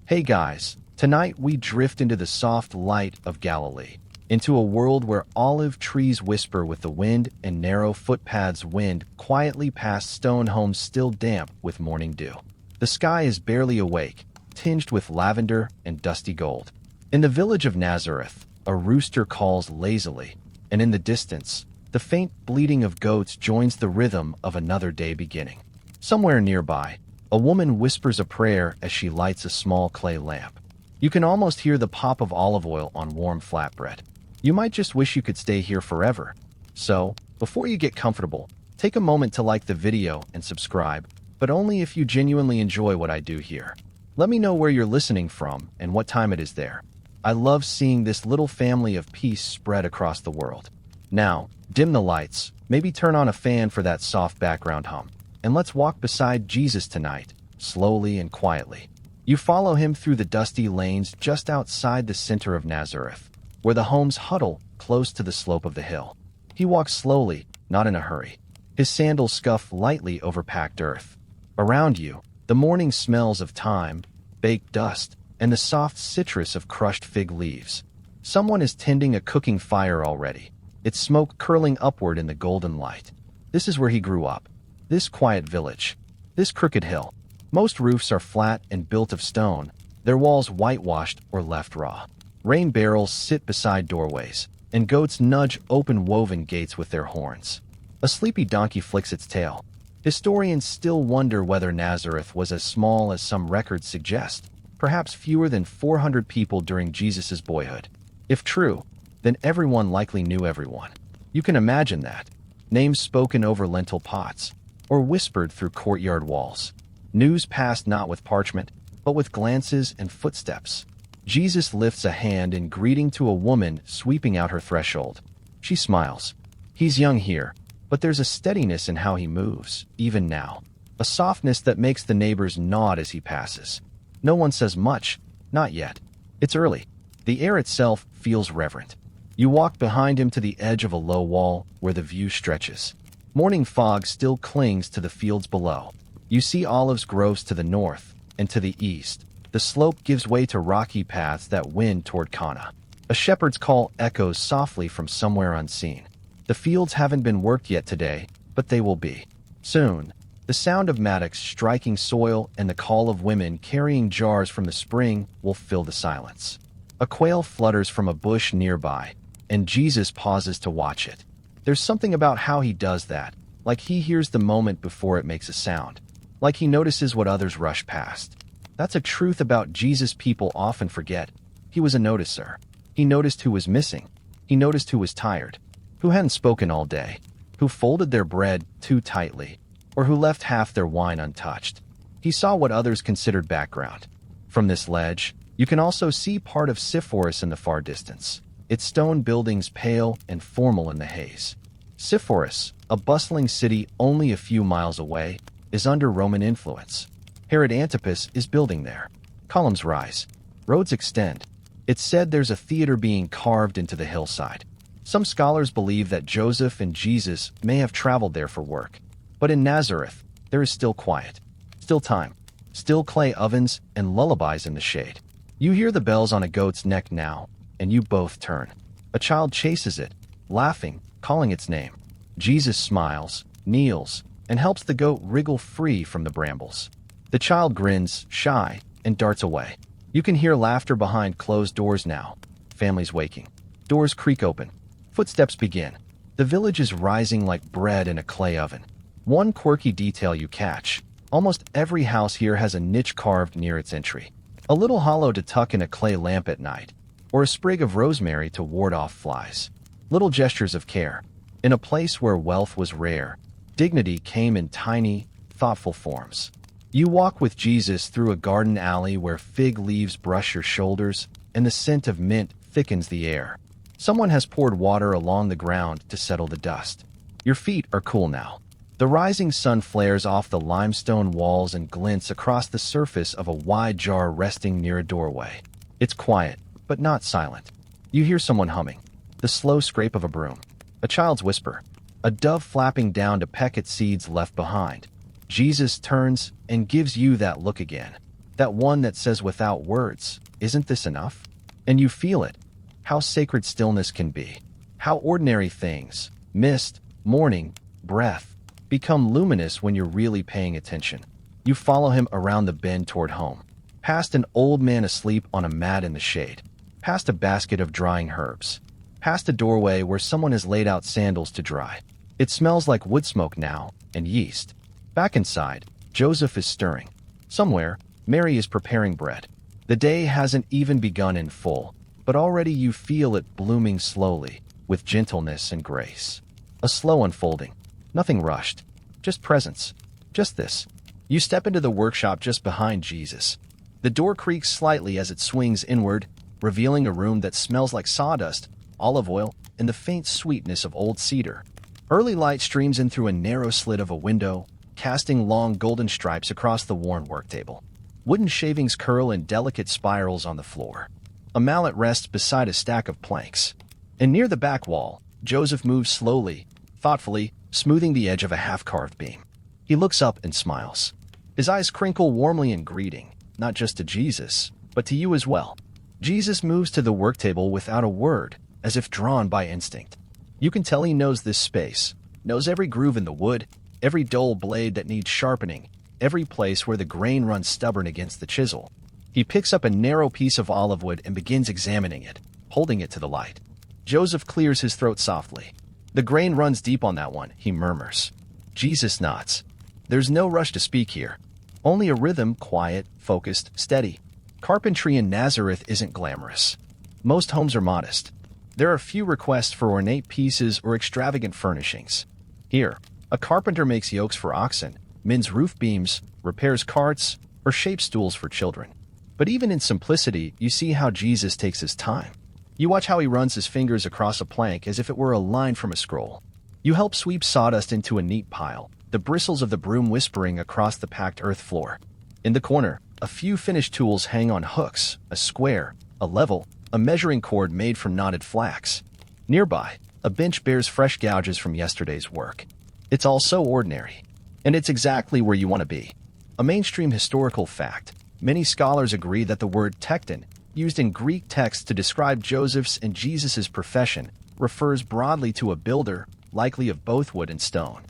Hey guys, tonight we drift into the soft light of Galilee, into a world where olive trees whisper with the wind and narrow footpaths wind quietly past stone homes still damp with morning dew. The sky is barely awake, tinged with lavender and dusty gold. In the village of Nazareth, a rooster calls lazily, and in the distance, the faint bleating of goats joins the rhythm of another day beginning. Somewhere nearby, a woman whispers a prayer as she lights a small clay lamp. You can almost hear the pop of olive oil on warm flatbread. You might just wish you could stay here forever. So, before you get comfortable, take a moment to like the video and subscribe, but only if you genuinely enjoy what I do here. Let me know where you're listening from and what time it is there. I love seeing this little family of peace spread across the world. Now, dim the lights, maybe turn on a fan for that soft background hum, and let's walk beside Jesus tonight, slowly and quietly. You follow him through the dusty lanes just outside the center of Nazareth, where the homes huddle close to the slope of the hill. He walks slowly, not in a hurry. His sandals scuff lightly over packed earth. Around you, the morning smells of thyme, baked dust, and the soft citrus of crushed fig leaves. Someone is tending a cooking fire already, its smoke curling upward in the golden light. This is where he grew up. This quiet village. This crooked hill. Most roofs are flat and built of stone, their walls whitewashed or left raw. Rain barrels sit beside doorways, and goats nudge open woven gates with their horns. A sleepy donkey flicks its tail. Historians still wonder whether Nazareth was as small as some records suggest, perhaps fewer than 400 people during Jesus' boyhood. If true, then everyone likely knew everyone. You can imagine that. Names spoken over lentil pots, or whispered through courtyard walls. News passed not with parchment, but with glances and footsteps. Jesus lifts a hand in greeting to a woman sweeping out her threshold. She smiles. He's young here, but there's a steadiness in how he moves, even now. A softness that makes the neighbors nod as he passes. No one says much, not yet. It's early. The air itself feels reverent. You walk behind him to the edge of a low wall where the view stretches. Morning fog still clings to the fields below. You see olive groves to the north, and to the east, the slope gives way to rocky paths that wind toward Cana. A shepherd's call echoes softly from somewhere unseen. The fields haven't been worked yet today, but they will be. Soon, the sound of mattocks striking soil and the call of women carrying jars from the spring will fill the silence. A quail flutters from a bush nearby, and Jesus pauses to watch it. There's something about how he does that, like he hears the moment before it makes a sound, like he notices what others rush past. That's a truth about Jesus people often forget. He was a noticer. He noticed who was missing. He noticed who was tired, who hadn't spoken all day, who folded their bread too tightly, or who left half their wine untouched. He saw what others considered background. From this ledge, you can also see part of Sepphoris in the far distance, its stone buildings pale and formal in the haze. Sepphoris, a bustling city only a few miles away, is under Roman influence. Herod Antipas is building there. Columns rise. Roads extend. It's said there's a theater being carved into the hillside. Some scholars believe that Joseph and Jesus may have traveled there for work. But in Nazareth, there is still quiet. Still time. Still clay ovens and lullabies in the shade. You hear the bells on a goat's neck now, and you both turn. A child chases it, laughing, calling its name. Jesus smiles, kneels, and helps the goat wriggle free from the brambles. The child grins, shy, and darts away. You can hear laughter behind closed doors now. Families waking. Doors creak open. Footsteps begin. The village is rising like bread in a clay oven. One quirky detail you catch. Almost every house here has a niche carved near its entry. A little hollow to tuck in a clay lamp at night, or a sprig of rosemary to ward off flies. Little gestures of care. In a place where wealth was rare, dignity came in tiny, thoughtful forms. You walk with Jesus through a garden alley where fig leaves brush your shoulders, and the scent of mint thickens the air. Someone has poured water along the ground to settle the dust. Your feet are cool now. The rising sun flares off the limestone walls and glints across the surface of a wide jar resting near a doorway. It's quiet, but not silent. You hear someone humming. The slow scrape of a broom. A child's whisper. A dove flapping down to peck at seeds left behind. Jesus turns and gives you that look again. That one that says without words, "Isn't this enough?" And you feel it. How sacred stillness can be. How ordinary things, mist, morning, breath, become luminous when you're really paying attention. You follow him around the bend toward home, past an old man asleep on a mat in the shade, past a basket of drying herbs, past a doorway where someone has laid out sandals to dry. It smells like wood smoke now, and yeast. Back inside, Joseph is stirring. Somewhere, Mary is preparing bread. The day hasn't even begun in full, but already you feel it blooming slowly, with gentleness and grace. A slow unfolding. Nothing rushed. Just presence. Just this. You step into the workshop just behind Jesus. The door creaks slightly as it swings inward, revealing a room that smells like sawdust, olive oil, and the faint sweetness of old cedar. Early light streams in through a narrow slit of a window, casting long golden stripes across the worn work table. Wooden shavings curl in delicate spirals on the floor. A mallet rests beside a stack of planks. And near the back wall, Joseph moves slowly, thoughtfully, smoothing the edge of a half-carved beam. He looks up and smiles. His eyes crinkle warmly in greeting, not just to Jesus, but to you as well. Jesus moves to the work table without a word, as if drawn by instinct. You can tell he knows this space, knows every groove in the wood, every dull blade that needs sharpening, every place where the grain runs stubborn against the chisel. He picks up a narrow piece of olive wood and begins examining it, holding it to the light. Joseph clears his throat softly. "The grain runs deep on that one," he murmurs. Jesus nods. There's no rush to speak here. Only a rhythm, quiet, focused, steady. Carpentry in Nazareth isn't glamorous. Most homes are modest. There are few requests for ornate pieces or extravagant furnishings. Here, a carpenter makes yokes for oxen, mends roof beams, repairs carts, or shapes stools for children. But even in simplicity, you see how Jesus takes his time. You watch how he runs his fingers across a plank as if it were a line from a scroll. You help sweep sawdust into a neat pile, the bristles of the broom whispering across the packed earth floor. In the corner, a few finished tools hang on hooks, a square, a level, a measuring cord made from knotted flax. Nearby, a bench bears fresh gouges from yesterday's work. It's all so ordinary. And it's exactly where you want to be. A mainstream historical fact. Many scholars agree that the word tekton, used in Greek texts to describe Joseph's and Jesus' profession, refers broadly to a builder, likely of both wood and stone.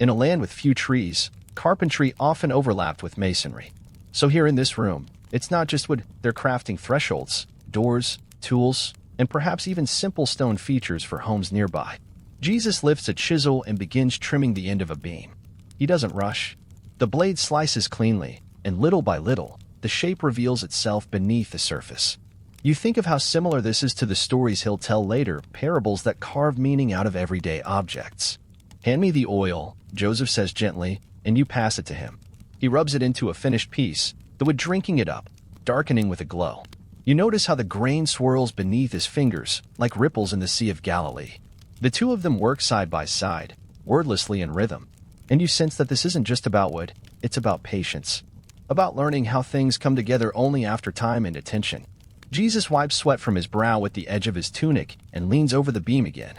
In a land with few trees, carpentry often overlapped with masonry. So here in this room, it's not just wood, they're crafting thresholds, doors, tools, and perhaps even simple stone features for homes nearby. Jesus lifts a chisel and begins trimming the end of a beam. He doesn't rush. The blade slices cleanly, and little by little, the shape reveals itself beneath the surface. You think of how similar this is to the stories he'll tell later, parables that carve meaning out of everyday objects. "Hand me the oil," Joseph says gently, and you pass it to him. He rubs it into a finished piece, the wood drinking it up, darkening with a glow. You notice how the grain swirls beneath his fingers, like ripples in the Sea of Galilee. The two of them work side by side, wordlessly in rhythm. And you sense that this isn't just about wood, it's about patience. About learning how things come together only after time and attention. Jesus wipes sweat from his brow with the edge of his tunic and leans over the beam again.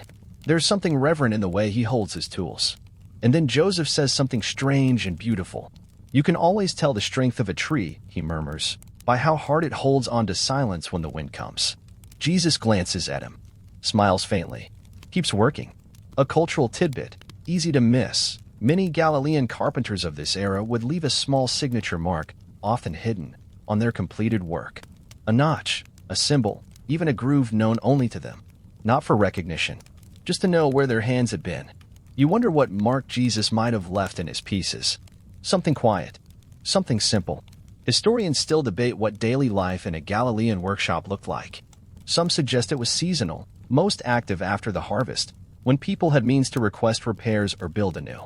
There's something reverent in the way he holds his tools. And then Joseph says something strange and beautiful. "You can always tell the strength of a tree," he murmurs, "by how hard it holds on to silence when the wind comes." Jesus glances at him, smiles faintly, keeps working. A cultural tidbit, easy to miss. Many Galilean carpenters of this era would leave a small signature mark, often hidden, on their completed work. A notch, a symbol, even a groove known only to them. Not for recognition, just to know where their hands had been. You wonder what mark Jesus might have left in his pieces. Something quiet, something simple. Historians still debate what daily life in a Galilean workshop looked like. Some suggest it was seasonal, most active after the harvest, when people had means to request repairs or build anew.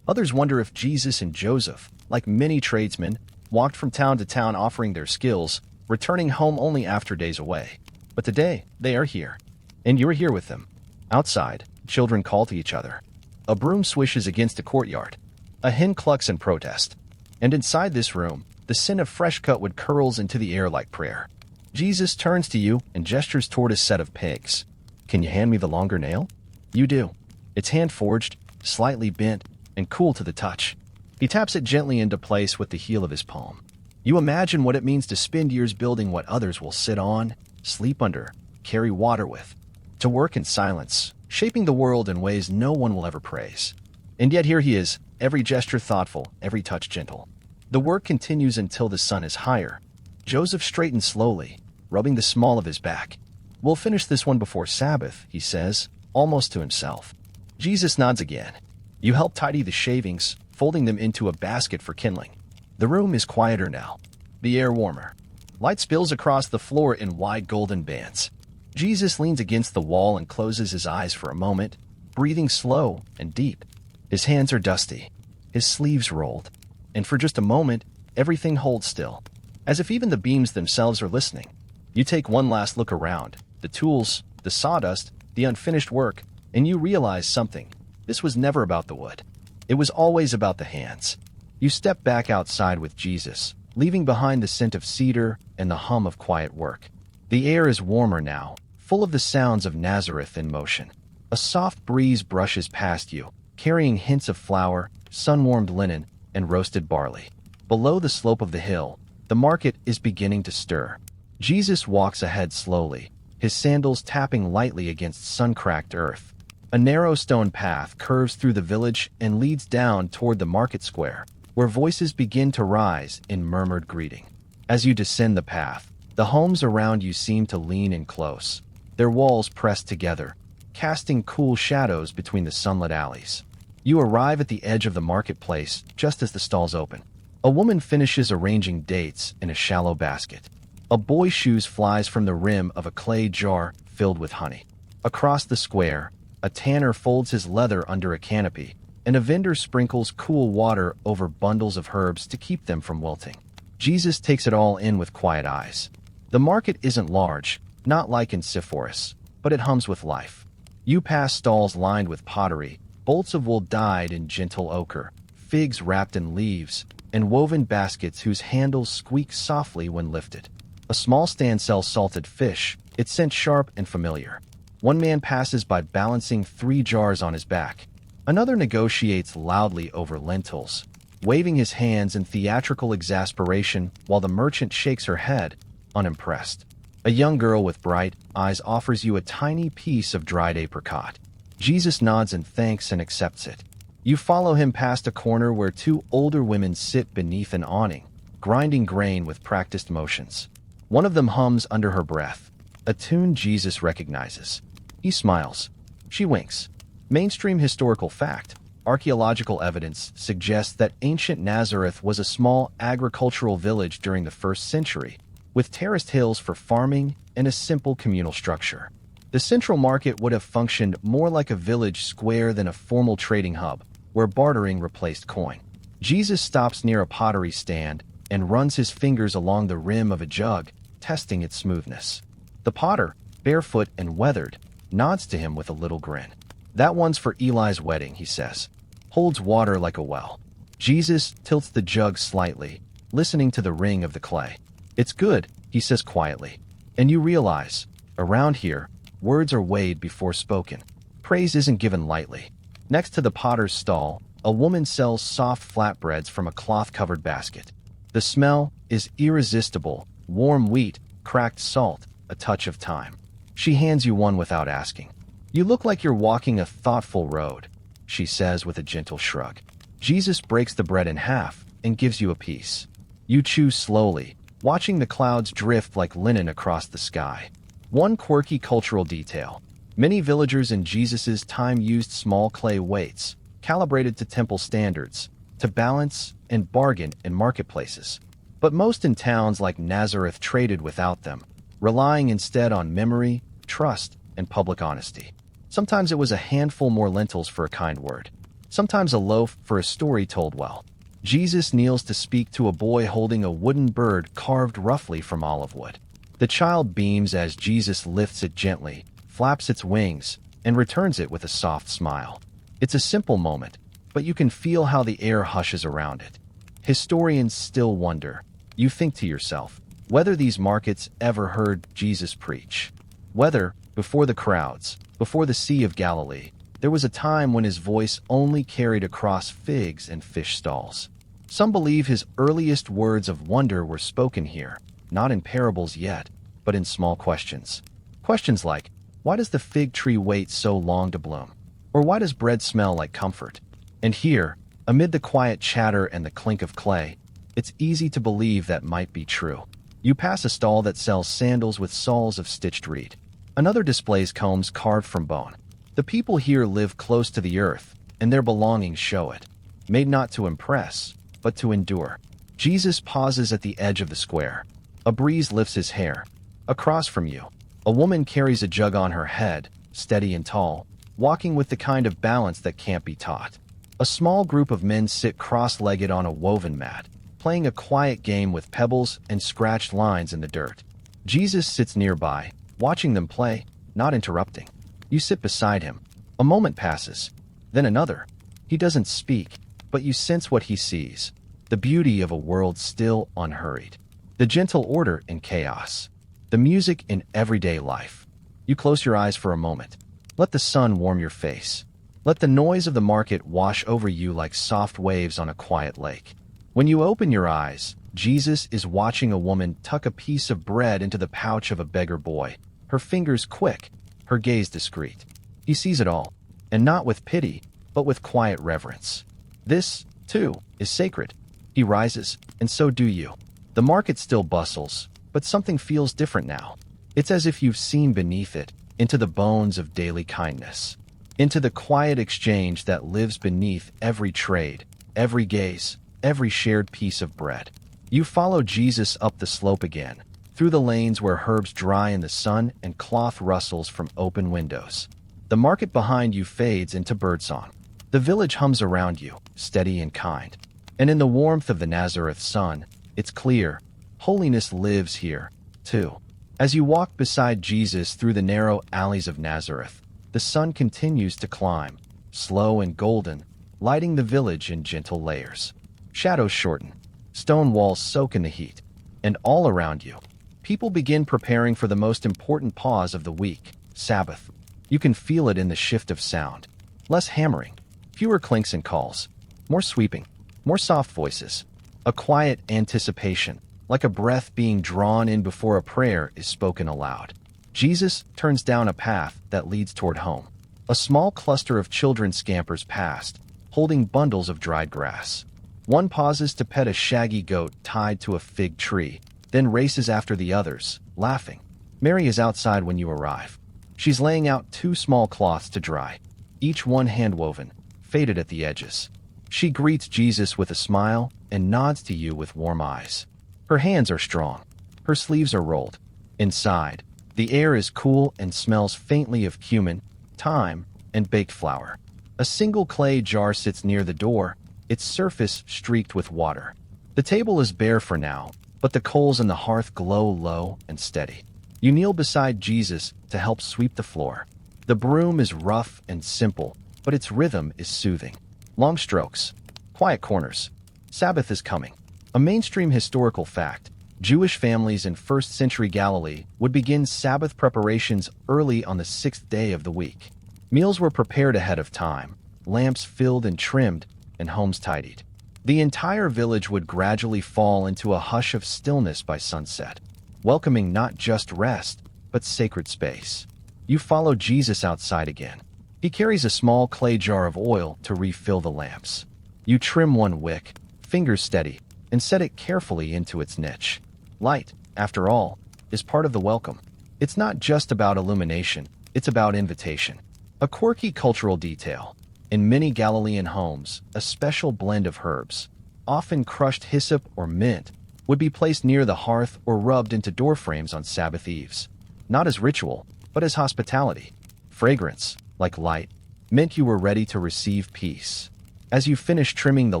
Others wonder if Jesus and Joseph, like many tradesmen, walked from town to town offering their skills, returning home only after days away. But today, they are here. And you're here with them. Outside, children call to each other. A broom swishes against a courtyard. A hen clucks in protest. And inside this room, the scent of fresh-cut wood curls into the air like prayer. Jesus turns to you and gestures toward a set of pegs. "Can you hand me the longer nail?" You do. It's hand-forged, slightly bent, and cool to the touch. He taps it gently into place with the heel of his palm. You imagine what it means to spend years building what others will sit on, sleep under, carry water with, to work in silence, shaping the world in ways no one will ever praise. And yet here he is, every gesture thoughtful, every touch gentle. The work continues until the sun is higher. Joseph straightens slowly, rubbing the small of his back. "We'll finish this one before Sabbath," he says, almost to himself. Jesus nods again. You help tidy the shavings, folding them into a basket for kindling. The room is quieter now, the air warmer. Light spills across the floor in wide golden bands. Jesus leans against the wall and closes his eyes for a moment, breathing slow and deep. His hands are dusty, his sleeves rolled, and for just a moment, everything holds still, as if even the beams themselves are listening. You take one last look around, the tools, the sawdust, the unfinished work, and you realize something. This was never about the wood. It was always about the hands. You step back outside with Jesus, leaving behind the scent of cedar and the hum of quiet work. The air is warmer now, full of the sounds of Nazareth in motion. A soft breeze brushes past you, carrying hints of flour, sun-warmed linen, and roasted barley. Below the slope of the hill, the market is beginning to stir. Jesus walks ahead slowly, his sandals tapping lightly against sun-cracked earth. A narrow stone path curves through the village and leads down toward the market square, where voices begin to rise in murmured greeting. As you descend the path, the homes around you seem to lean in close, their walls pressed together, casting cool shadows between the sunlit alleys. You arrive at the edge of the marketplace just as the stalls open. A woman finishes arranging dates in a shallow basket. A boy's shoes flies from the rim of a clay jar filled with honey. Across the square, a tanner folds his leather under a canopy, and a vendor sprinkles cool water over bundles of herbs to keep them from wilting. Jesus takes it all in with quiet eyes. The market isn't large, not like in Sepphoris, but it hums with life. You pass stalls lined with pottery, bolts of wool dyed in gentle ochre, figs wrapped in leaves, and woven baskets whose handles squeak softly when lifted. A small stand sells salted fish, its scent sharp and familiar. One man passes by balancing 3 jars on his back. Another negotiates loudly over lentils, waving his hands in theatrical exasperation while the merchant shakes her head, unimpressed. A young girl with bright eyes offers you a tiny piece of dried apricot. Jesus nods in thanks and accepts it. You follow him past a corner where 2 older women sit beneath an awning, grinding grain with practiced motions. One of them hums under her breath, a tune Jesus recognizes. He smiles. She winks. Mainstream historical fact. Archaeological evidence suggests that ancient Nazareth was a small agricultural village during the 1st century, with terraced hills for farming and a simple communal structure. The central market would have functioned more like a village square than a formal trading hub, where bartering replaced coin. Jesus stops near a pottery stand and runs his fingers along the rim of a jug, testing its smoothness. The potter, barefoot and weathered, nods to him with a little grin. "That one's for Eli's wedding," he says. "Holds water like a well." Jesus tilts the jug slightly, listening to the ring of the clay. "It's good," he says quietly. And you realize, around here, words are weighed before spoken. Praise isn't given lightly. Next to the potter's stall, a woman sells soft flatbreads from a cloth-covered basket. The smell is irresistible: warm wheat, cracked salt, a touch of thyme. She hands you one without asking. "You look like you're walking a thoughtful road," she says with a gentle shrug. Jesus breaks the bread in half and gives you a piece. You chew slowly, watching the clouds drift like linen across the sky. One quirky cultural detail. Many villagers in Jesus' time used small clay weights, calibrated to temple standards, to balance and bargain in marketplaces. But most in towns like Nazareth traded without them, relying instead on memory, trust, and public honesty. Sometimes it was a handful more lentils for a kind word. Sometimes a loaf for a story told well. Jesus kneels to speak to a boy holding a wooden bird carved roughly from olive wood. The child beams as Jesus lifts it gently, flaps its wings, and returns it with a soft smile. It's a simple moment, but you can feel how the air hushes around it. Historians still wonder. You think to yourself, whether these markets ever heard Jesus preach. Whether, before the crowds, before the Sea of Galilee, there was a time when his voice only carried across figs and fish stalls. Some believe his earliest words of wonder were spoken here, not in parables yet, but in small questions. Questions like, why does the fig tree wait so long to bloom? Or why does bread smell like comfort? And here, amid the quiet chatter and the clink of clay, it's easy to believe that might be true. You pass a stall that sells sandals with soles of stitched reed. Another displays combs carved from bone. The people here live close to the earth, and their belongings show it. Made not to impress, but to endure. Jesus pauses at the edge of the square. A breeze lifts his hair. Across from you, a woman carries a jug on her head, steady and tall, walking with the kind of balance that can't be taught. A small group of men sit cross-legged on a woven mat, playing a quiet game with pebbles and scratched lines in the dirt. Jesus sits nearby, watching them play, not interrupting. You sit beside him. A moment passes, then another. He doesn't speak, but you sense what he sees. The beauty of a world still unhurried. The gentle order in chaos. The music in everyday life. You close your eyes for a moment. Let the sun warm your face. Let the noise of the market wash over you like soft waves on a quiet lake. When you open your eyes, Jesus is watching a woman tuck a piece of bread into the pouch of a beggar boy. Her fingers quick, her gaze discreet. He sees it all, and not with pity, but with quiet reverence. This, too, is sacred. He rises, and so do you. The market still bustles, but something feels different now. It's as if you've seen beneath it, into the bones of daily kindness, into the quiet exchange that lives beneath every trade, every gaze, every shared piece of bread. You follow Jesus up the slope again, through the lanes where herbs dry in the sun and cloth rustles from open windows. The market behind you fades into birdsong. The village hums around you, steady and kind. And in the warmth of the Nazareth sun, it's clear, holiness lives here, too. As you walk beside Jesus through the narrow alleys of Nazareth, the sun continues to climb, slow and golden, lighting the village in gentle layers. Shadows shorten, stone walls soak in the heat, and all around you, people begin preparing for the most important pause of the week, Sabbath. You can feel it in the shift of sound. Less hammering, fewer clinks and calls, more sweeping, more soft voices. A quiet anticipation, like a breath being drawn in before a prayer is spoken aloud. Jesus turns down a path that leads toward home. A small cluster of children scampers past, holding bundles of dried grass. One pauses to pet a shaggy goat tied to a fig tree, then races after the others, laughing. Mary is outside when you arrive. She's laying out 2 small cloths to dry, each one hand-woven, faded at the edges. She greets Jesus with a smile and nods to you with warm eyes. Her hands are strong. Her sleeves are rolled. Inside, the air is cool and smells faintly of cumin, thyme, and baked flour. A single clay jar sits near the door, its surface streaked with water. The table is bare for now, but the coals in the hearth glow low and steady. You kneel beside Jesus to help sweep the floor. The broom is rough and simple, but its rhythm is soothing. Long strokes, quiet corners. Sabbath is coming. A mainstream historical fact. Jewish families in 1st century Galilee would begin Sabbath preparations early on the 6th day of the week. Meals were prepared ahead of time, lamps filled and trimmed, and homes tidied. The entire village would gradually fall into a hush of stillness by sunset, welcoming not just rest, but sacred space. You follow Jesus outside again. He carries a small clay jar of oil to refill the lamps. You trim one wick, fingers steady, and set it carefully into its niche. Light, after all, is part of the welcome. It's not just about illumination, it's about invitation. A quirky cultural detail. In many Galilean homes, a special blend of herbs, often crushed hyssop or mint, would be placed near the hearth or rubbed into doorframes on Sabbath eves. Not as ritual, but as hospitality. Fragrance, like light, meant you were ready to receive peace. As you finish trimming the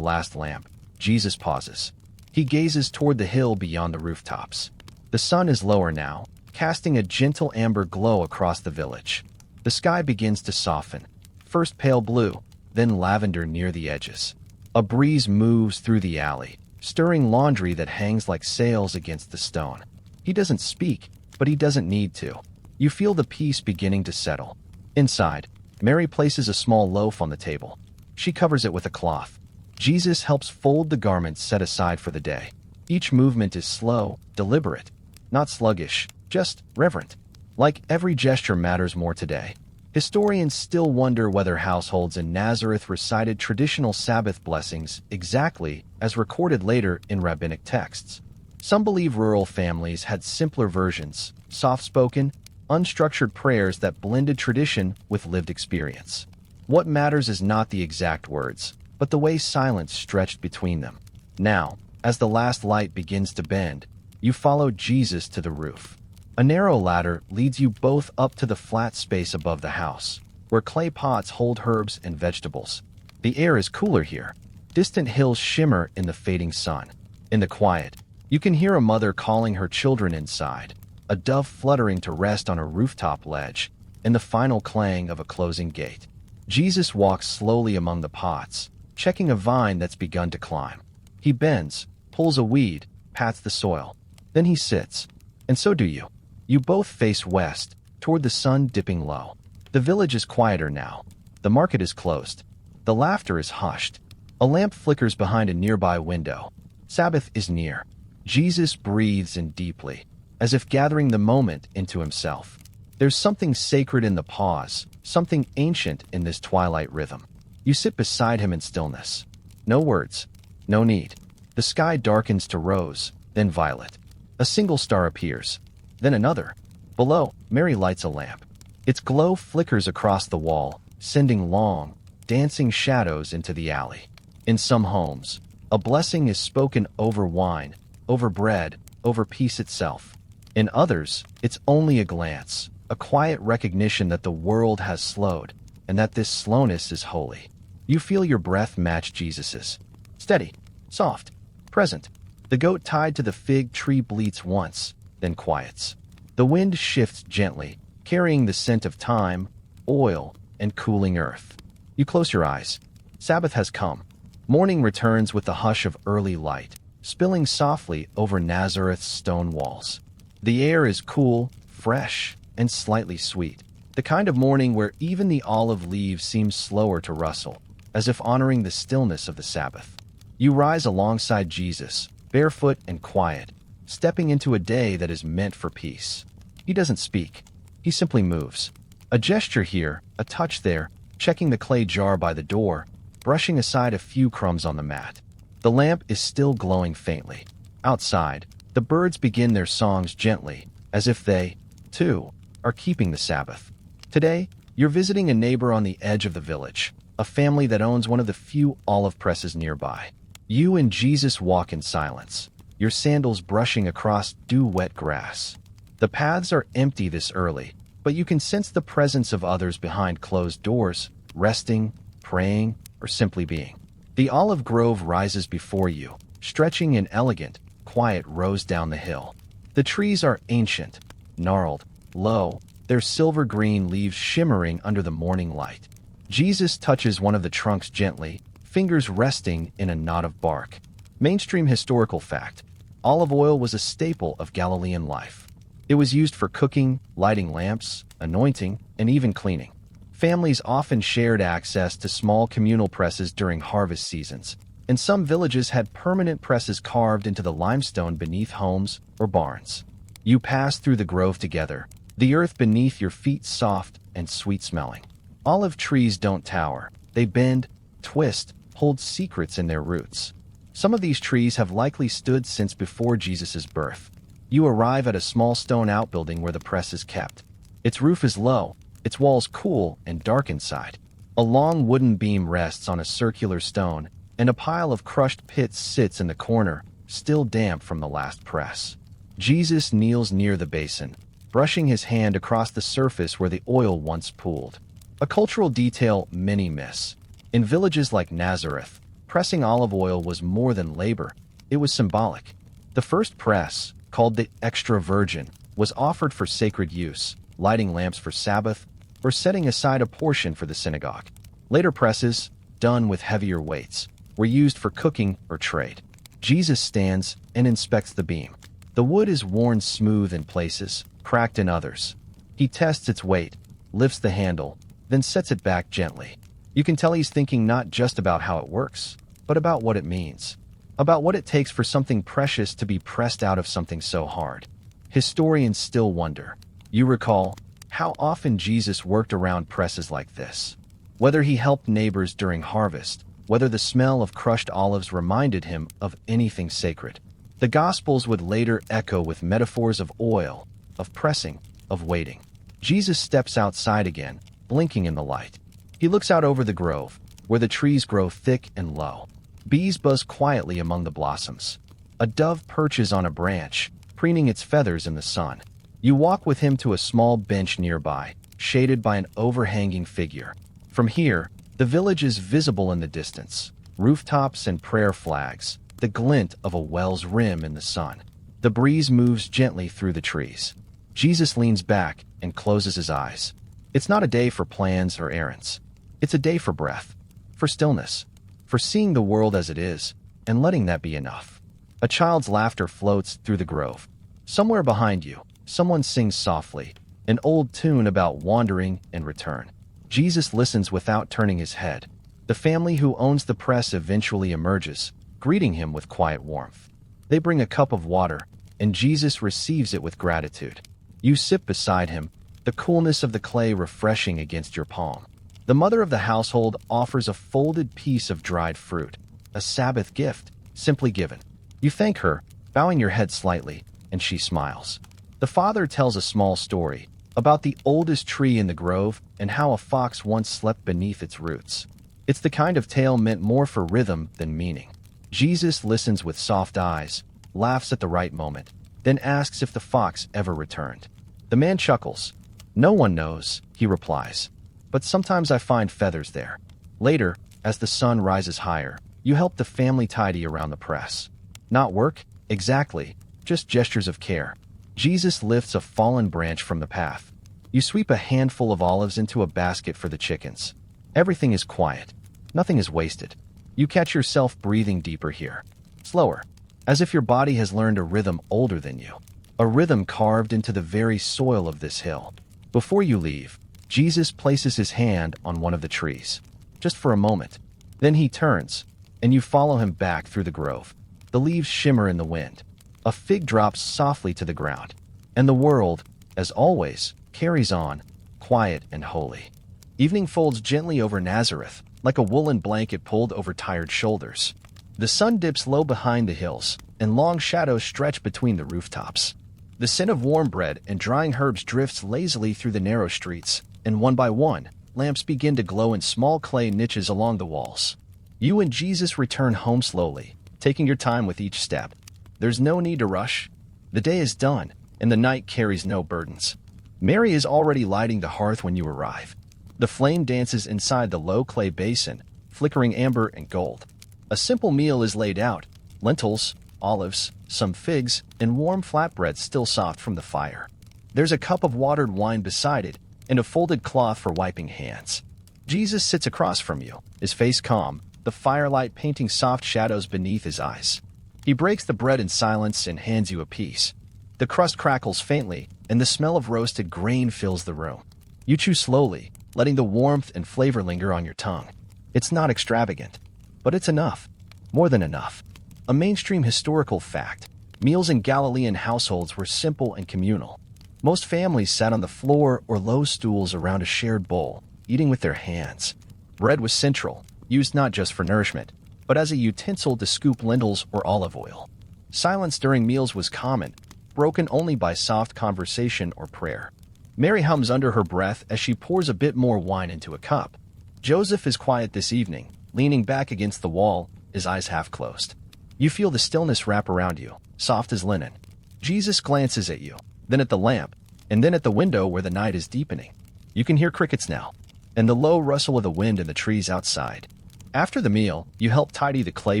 last lamp, Jesus pauses. He gazes toward the hill beyond the rooftops. The sun is lower now, casting a gentle amber glow across the village. The sky begins to soften, first pale blue, then lavender near the edges. A breeze moves through the alley, stirring laundry that hangs like sails against the stone. He doesn't speak, but he doesn't need to. You feel the peace beginning to settle. Inside, Mary places a small loaf on the table. She covers it with a cloth. Jesus helps fold the garments set aside for the day. Each movement is slow, deliberate, not sluggish, just reverent. Like every gesture matters more today. Historians still wonder whether households in Nazareth recited traditional Sabbath blessings exactly as recorded later in rabbinic texts. Some believe rural families had simpler versions, soft-spoken, unstructured prayers that blended tradition with lived experience. What matters is not the exact words, but the way silence stretched between them. Now, as the last light begins to bend, you follow Jesus to the roof. A narrow ladder leads you both up to the flat space above the house, where clay pots hold herbs and vegetables. The air is cooler here. Distant hills shimmer in the fading sun. In the quiet, you can hear a mother calling her children inside, a dove fluttering to rest on a rooftop ledge, and the final clang of a closing gate. Jesus walks slowly among the pots, checking a vine that's begun to climb. He bends, pulls a weed, pats the soil. Then he sits. And so do you. You both face west, toward the sun dipping low. The village is quieter now. The market is closed. The laughter is hushed. A lamp flickers behind a nearby window. Sabbath is near. Jesus breathes in deeply, as if gathering the moment into himself. There's something sacred in the pause, something ancient in this twilight rhythm. You sit beside him in stillness. No words, no need. The sky darkens to rose, then violet. A single star appears, then another. Below, Mary lights a lamp. Its glow flickers across the wall, sending long, dancing shadows into the alley. In some homes, a blessing is spoken over wine, over bread, over peace itself. In others, it's only a glance, a quiet recognition that the world has slowed, and that this slowness is holy. You feel your breath match Jesus's. Steady, soft, present. The goat tied to the fig tree bleats once, then quiets. The wind shifts gently, carrying the scent of time, oil, and cooling earth. You close your eyes. Sabbath has come. Morning returns with the hush of early light, spilling softly over Nazareth's stone walls. The air is cool, fresh, and slightly sweet. The kind of morning where even the olive leaves seem slower to rustle, as if honoring the stillness of the Sabbath. You rise alongside Jesus, barefoot and quiet, stepping into a day that is meant for peace. He doesn't speak. He simply moves. A gesture here, a touch there, checking the clay jar by the door, brushing aside a few crumbs on the mat. The lamp is still glowing faintly. Outside, the birds begin their songs gently, as if they, too, are keeping the Sabbath. Today, you're visiting a neighbor on the edge of the village, a family that owns one of the few olive presses nearby. You and Jesus walk in silence, your sandals brushing across dew-wet grass. The paths are empty this early, but you can sense the presence of others behind closed doors, resting, praying, or simply being. The olive grove rises before you, stretching in elegant, quiet rows down the hill. The trees are ancient, gnarled, low, their silver-green leaves shimmering under the morning light. Jesus touches one of the trunks gently, fingers resting in a knot of bark. Mainstream historical fact: olive oil was a staple of Galilean life. It was used for cooking, lighting lamps, anointing, and even cleaning. Families often shared access to small communal presses during harvest seasons, and some villages had permanent presses carved into the limestone beneath homes or barns. You pass through the grove together, the earth beneath your feet soft and sweet-smelling. Olive trees don't tower. They bend, twist, hold secrets in their roots. Some of these trees have likely stood since before Jesus' birth. You arrive at a small stone outbuilding where the press is kept. Its roof is low, its walls cool and dark inside. A long wooden beam rests on a circular stone, and a pile of crushed pits sits in the corner, still damp from the last press. Jesus kneels near the basin, brushing his hand across the surface where the oil once pooled. A cultural detail many miss. In villages like Nazareth, pressing olive oil was more than labor. It was symbolic. The first press, called the extra virgin, was offered for sacred use, lighting lamps for Sabbath, or setting aside a portion for the synagogue. Later presses, done with heavier weights, were used for cooking or trade. Jesus stands and inspects the beam. The wood is worn smooth in places, cracked in others. He tests its weight, lifts the handle, then sets it back gently. You can tell he's thinking not just about how it works, but about what it means. About what it takes for something precious to be pressed out of something so hard. Historians still wonder. You recall how often Jesus worked around presses like this. Whether he helped neighbors during harvest, whether the smell of crushed olives reminded him of anything sacred. The Gospels would later echo with metaphors of oil, of pressing, of waiting. Jesus steps outside again, blinking in the light. He looks out over the grove, where the trees grow thick and low. Bees buzz quietly among the blossoms. A dove perches on a branch, preening its feathers in the sun. You walk with him to a small bench nearby, shaded by an overhanging figure. From here, the village is visible in the distance. Rooftops and prayer flags, the glint of a well's rim in the sun. The breeze moves gently through the trees. Jesus leans back and closes his eyes. It's not a day for plans or errands. It's a day for breath, for stillness, for seeing the world as it is, and letting that be enough. A child's laughter floats through the grove. Somewhere behind you, someone sings softly, an old tune about wandering and return. Jesus listens without turning his head. The family who owns the press eventually emerges, greeting him with quiet warmth. They bring a cup of water, and Jesus receives it with gratitude. You sip beside him, the coolness of the clay refreshing against your palm. The mother of the household offers a folded piece of dried fruit, a Sabbath gift, simply given. You thank her, bowing your head slightly, and she smiles. The father tells a small story about the oldest tree in the grove and how a fox once slept beneath its roots. It's the kind of tale meant more for rhythm than meaning. Jesus listens with soft eyes, laughs at the right moment, then asks if the fox ever returned. The man chuckles. No one knows, he replies. But sometimes I find feathers there. Later, as the sun rises higher, you help the family tidy around the press. Not work, exactly, just gestures of care. Jesus lifts a fallen branch from the path. You sweep a handful of olives into a basket for the chickens. Everything is quiet. Nothing is wasted. You catch yourself breathing deeper here. Slower, as if your body has learned a rhythm older than you. A rhythm carved into the very soil of this hill. Before you leave, Jesus places his hand on one of the trees. Just for a moment. Then he turns, and you follow him back through the grove. The leaves shimmer in the wind. A fig drops softly to the ground. And the world, as always, carries on, quiet and holy. Evening folds gently over Nazareth, like a woolen blanket pulled over tired shoulders. The sun dips low behind the hills, and long shadows stretch between the rooftops. The scent of warm bread and drying herbs drifts lazily through the narrow streets, and one by one, lamps begin to glow in small clay niches along the walls. You and Jesus return home slowly, taking your time with each step. There's no need to rush. The day is done, and the night carries no burdens. Mary is already lighting the hearth when you arrive. The flame dances inside the low clay basin, flickering amber and gold. A simple meal is laid out: lentils, olives, some figs, and warm flatbread still soft from the fire. There's a cup of watered wine beside it, and a folded cloth for wiping hands. Jesus sits across from you, his face calm, the firelight painting soft shadows beneath his eyes. He breaks the bread in silence and hands you a piece. The crust crackles faintly, and the smell of roasted grain fills the room. You chew slowly, letting the warmth and flavor linger on your tongue. It's not extravagant, but it's enough. More than enough. A mainstream historical fact: meals in Galilean households were simple and communal. Most families sat on the floor or low stools around a shared bowl, eating with their hands. Bread was central, used not just for nourishment, but as a utensil to scoop lentils or olive oil. Silence during meals was common, broken only by soft conversation or prayer. Mary hums under her breath as she pours a bit more wine into a cup. Joseph is quiet this evening, leaning back against the wall, his eyes half closed. You feel the stillness wrap around you, soft as linen. Jesus glances at you, then at the lamp, and then at the window where the night is deepening. You can hear crickets now, and the low rustle of the wind in the trees outside. After the meal, you help tidy the clay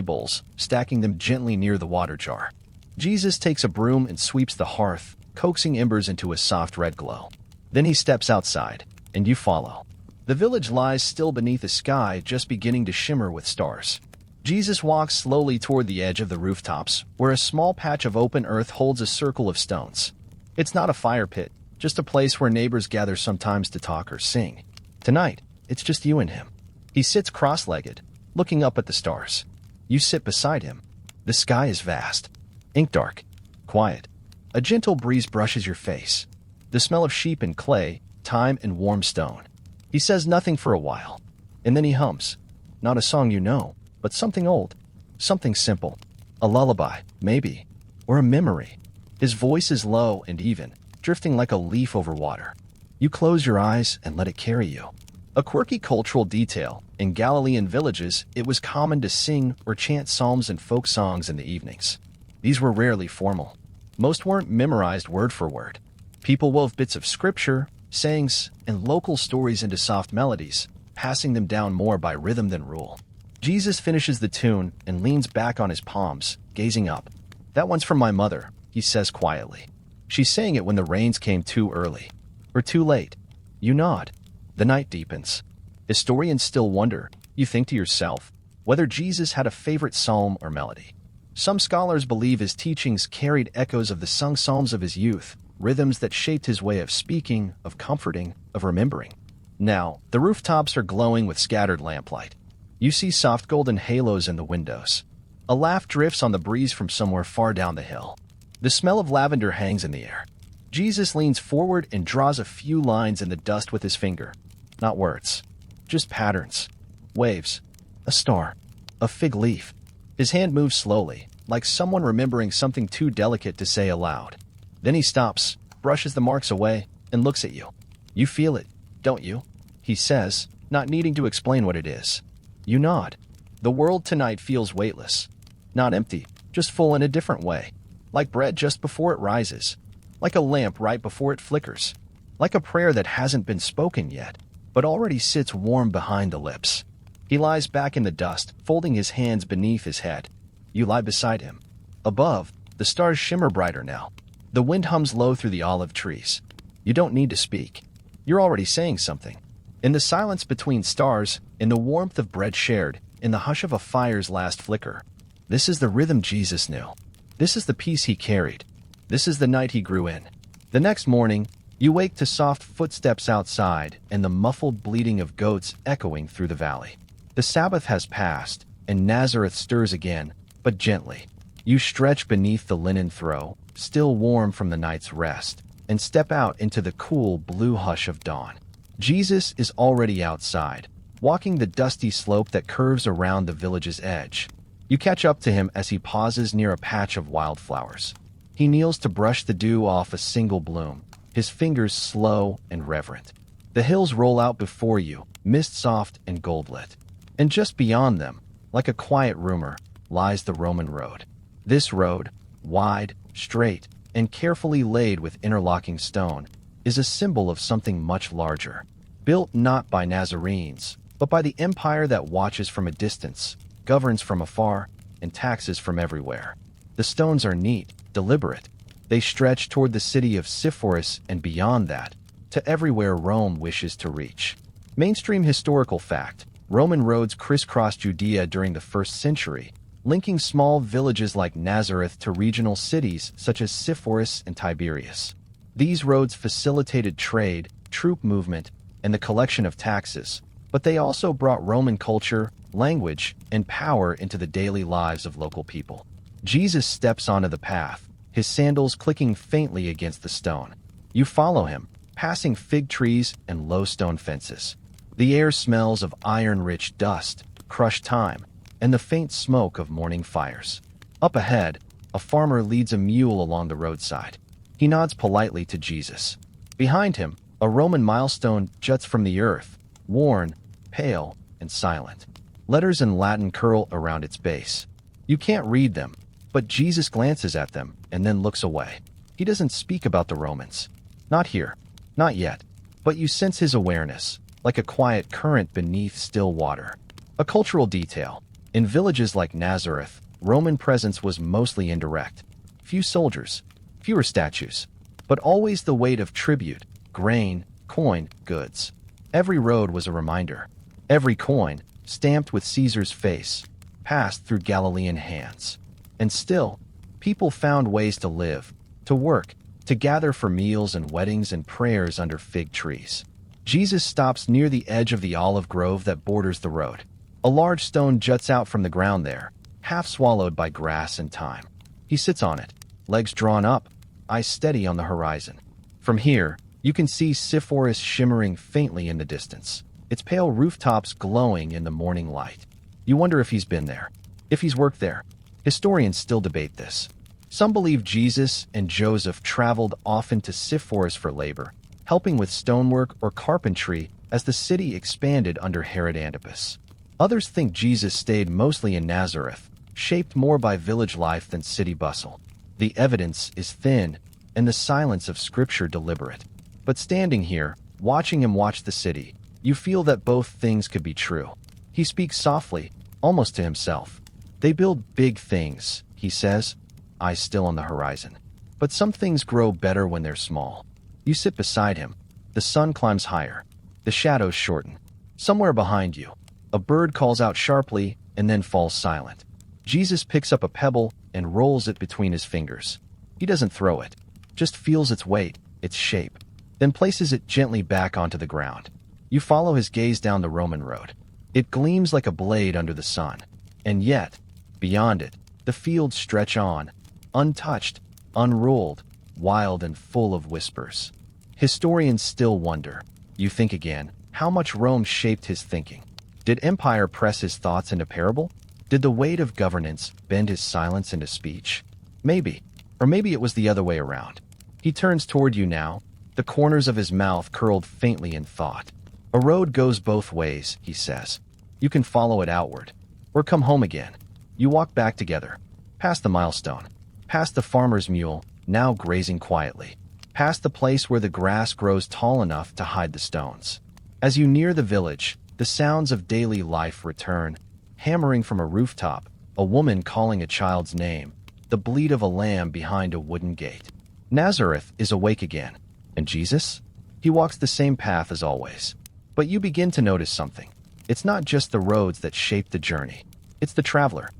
bowls, stacking them gently near the water jar. Jesus takes a broom and sweeps the hearth, coaxing embers into a soft red glow. Then he steps outside, and you follow. The village lies still beneath a sky just beginning to shimmer with stars. Jesus walks slowly toward the edge of the rooftops, where a small patch of open earth holds a circle of stones. It's not a fire pit, just a place where neighbors gather sometimes to talk or sing. Tonight, it's just you and him. He sits cross-legged, looking up at the stars. You sit beside him. The sky is vast, ink dark, quiet. A gentle breeze brushes your face. The smell of sheep and clay, time and warm stone. He says nothing for a while, and then he hums. Not a song you know, but something old, something simple. A lullaby, maybe, or a memory. His voice is low and even, drifting like a leaf over water. You close your eyes and let it carry you. A quirky cultural detail. In Galilean villages, it was common to sing or chant psalms and folk songs in the evenings. These were rarely formal. Most weren't memorized word for word. People wove bits of scripture, sayings, and local stories into soft melodies, passing them down more by rhythm than rule. Jesus finishes the tune and leans back on his palms, gazing up. "That one's from my mother," he says quietly. "She sang it when the rains came too early. Or too late." You nod. The night deepens. Historians still wonder, you think to yourself, whether Jesus had a favorite psalm or melody. Some scholars believe his teachings carried echoes of the sung psalms of his youth, rhythms that shaped his way of speaking, of comforting, of remembering. Now, the rooftops are glowing with scattered lamplight. You see soft golden halos in the windows. A laugh drifts on the breeze from somewhere far down the hill. The smell of lavender hangs in the air. Jesus leans forward and draws a few lines in the dust with his finger. Not words, just patterns. Waves, a star, a fig leaf. His hand moves slowly, like someone remembering something too delicate to say aloud. Then he stops, brushes the marks away, and looks at you. You feel it, don't you? He says, not needing to explain what it is. You nod. The world tonight feels weightless. Not empty, just full in a different way. Like bread just before it rises. Like a lamp right before it flickers. Like a prayer that hasn't been spoken yet, but already sits warm behind the lips. He lies back in the dust, folding his hands beneath his head. You lie beside him. Above, the stars shimmer brighter now. The wind hums low through the olive trees. You don't need to speak. You're already saying something. In the silence between stars, in the warmth of bread shared, in the hush of a fire's last flicker. This is the rhythm Jesus knew. This is the peace he carried. This is the night he grew in. The next morning, you wake to soft footsteps outside and the muffled bleating of goats echoing through the valley. The Sabbath has passed, and Nazareth stirs again, but gently. You stretch beneath the linen throw, still warm from the night's rest, and step out into the cool blue hush of dawn. Jesus is already outside, walking the dusty slope that curves around the village's edge. You catch up to him as he pauses near a patch of wildflowers. He kneels to brush the dew off a single bloom, his fingers slow and reverent. The hills roll out before you, mist-soft and gold-lit. And just beyond them, like a quiet rumor, lies the Roman road. This road, wide, straight, and carefully laid with interlocking stone, is a symbol of something much larger. Built not by Nazarenes, but by the empire that watches from a distance, governs from afar, and taxes from everywhere. The stones are neat, deliberate. They stretch toward the city of Sepphoris and beyond that, to everywhere Rome wishes to reach. Mainstream historical fact: Roman roads crisscrossed Judea during the 1st century, linking small villages like Nazareth to regional cities such as Sepphoris and Tiberias. These roads facilitated trade, troop movement, and the collection of taxes, but they also brought Roman culture, language, and power into the daily lives of local people. Jesus steps onto the path, his sandals clicking faintly against the stone. You follow him, passing fig trees and low stone fences. The air smells of iron-rich dust, crushed thyme, and the faint smoke of morning fires. Up ahead, a farmer leads a mule along the roadside. He nods politely to Jesus. Behind him, a Roman milestone juts from the earth, worn, pale, and silent. Letters in Latin curl around its base. You can't read them, but Jesus glances at them and then looks away. He doesn't speak about the Romans. Not here. Not yet. But you sense his awareness, like a quiet current beneath still water. A cultural detail. In villages like Nazareth, Roman presence was mostly indirect. Few soldiers, fewer statues, but always the weight of tribute, grain, coin, goods. Every road was a reminder. Every coin, stamped with Caesar's face, passed through Galilean hands. And still, people found ways to live, to work, to gather for meals and weddings and prayers under fig trees. Jesus stops near the edge of the olive grove that borders the road. A large stone juts out from the ground there, half swallowed by grass and time. He sits on it, legs drawn up, eyes steady on the horizon. From here, you can see Sepphoris shimmering faintly in the distance, its pale rooftops glowing in the morning light. You wonder if he's been there, if he's worked there. Historians still debate this. Some believe Jesus and Joseph traveled often to Sepphoris for labor, helping with stonework or carpentry as the city expanded under Herod Antipas. Others think Jesus stayed mostly in Nazareth, shaped more by village life than city bustle. The evidence is thin, and the silence of Scripture deliberate. But standing here, watching him watch the city, you feel that both things could be true. He speaks softly, almost to himself. They build big things, he says, eyes still on the horizon. But some things grow better when they're small. You sit beside him. The sun climbs higher. The shadows shorten. Somewhere behind you, a bird calls out sharply and then falls silent. Jesus picks up a pebble and rolls it between his fingers. He doesn't throw it, just feels its weight, its shape, then places it gently back onto the ground. You follow his gaze down the Roman road. It gleams like a blade under the sun. And yet, beyond it, the fields stretch on, untouched, unruled, wild and full of whispers. Historians still wonder, you think again, how much Rome shaped his thinking. Did empire press his thoughts into parable? Did the weight of governance bend his silence into speech? Maybe. Or maybe it was the other way around. He turns toward you now, the corners of his mouth curled faintly in thought. A road goes both ways, he says. You can follow it outward, or come home again. You walk back together, past the milestone, past the farmer's mule, now grazing quietly, past the place where the grass grows tall enough to hide the stones. As you near the village, the sounds of daily life return, hammering from a rooftop, a woman calling a child's name, the bleat of a lamb behind a wooden gate. Nazareth is awake again. And Jesus? He walks the same path as always. But you begin to notice something. It's not just the roads that shape the journey. It's the traveler.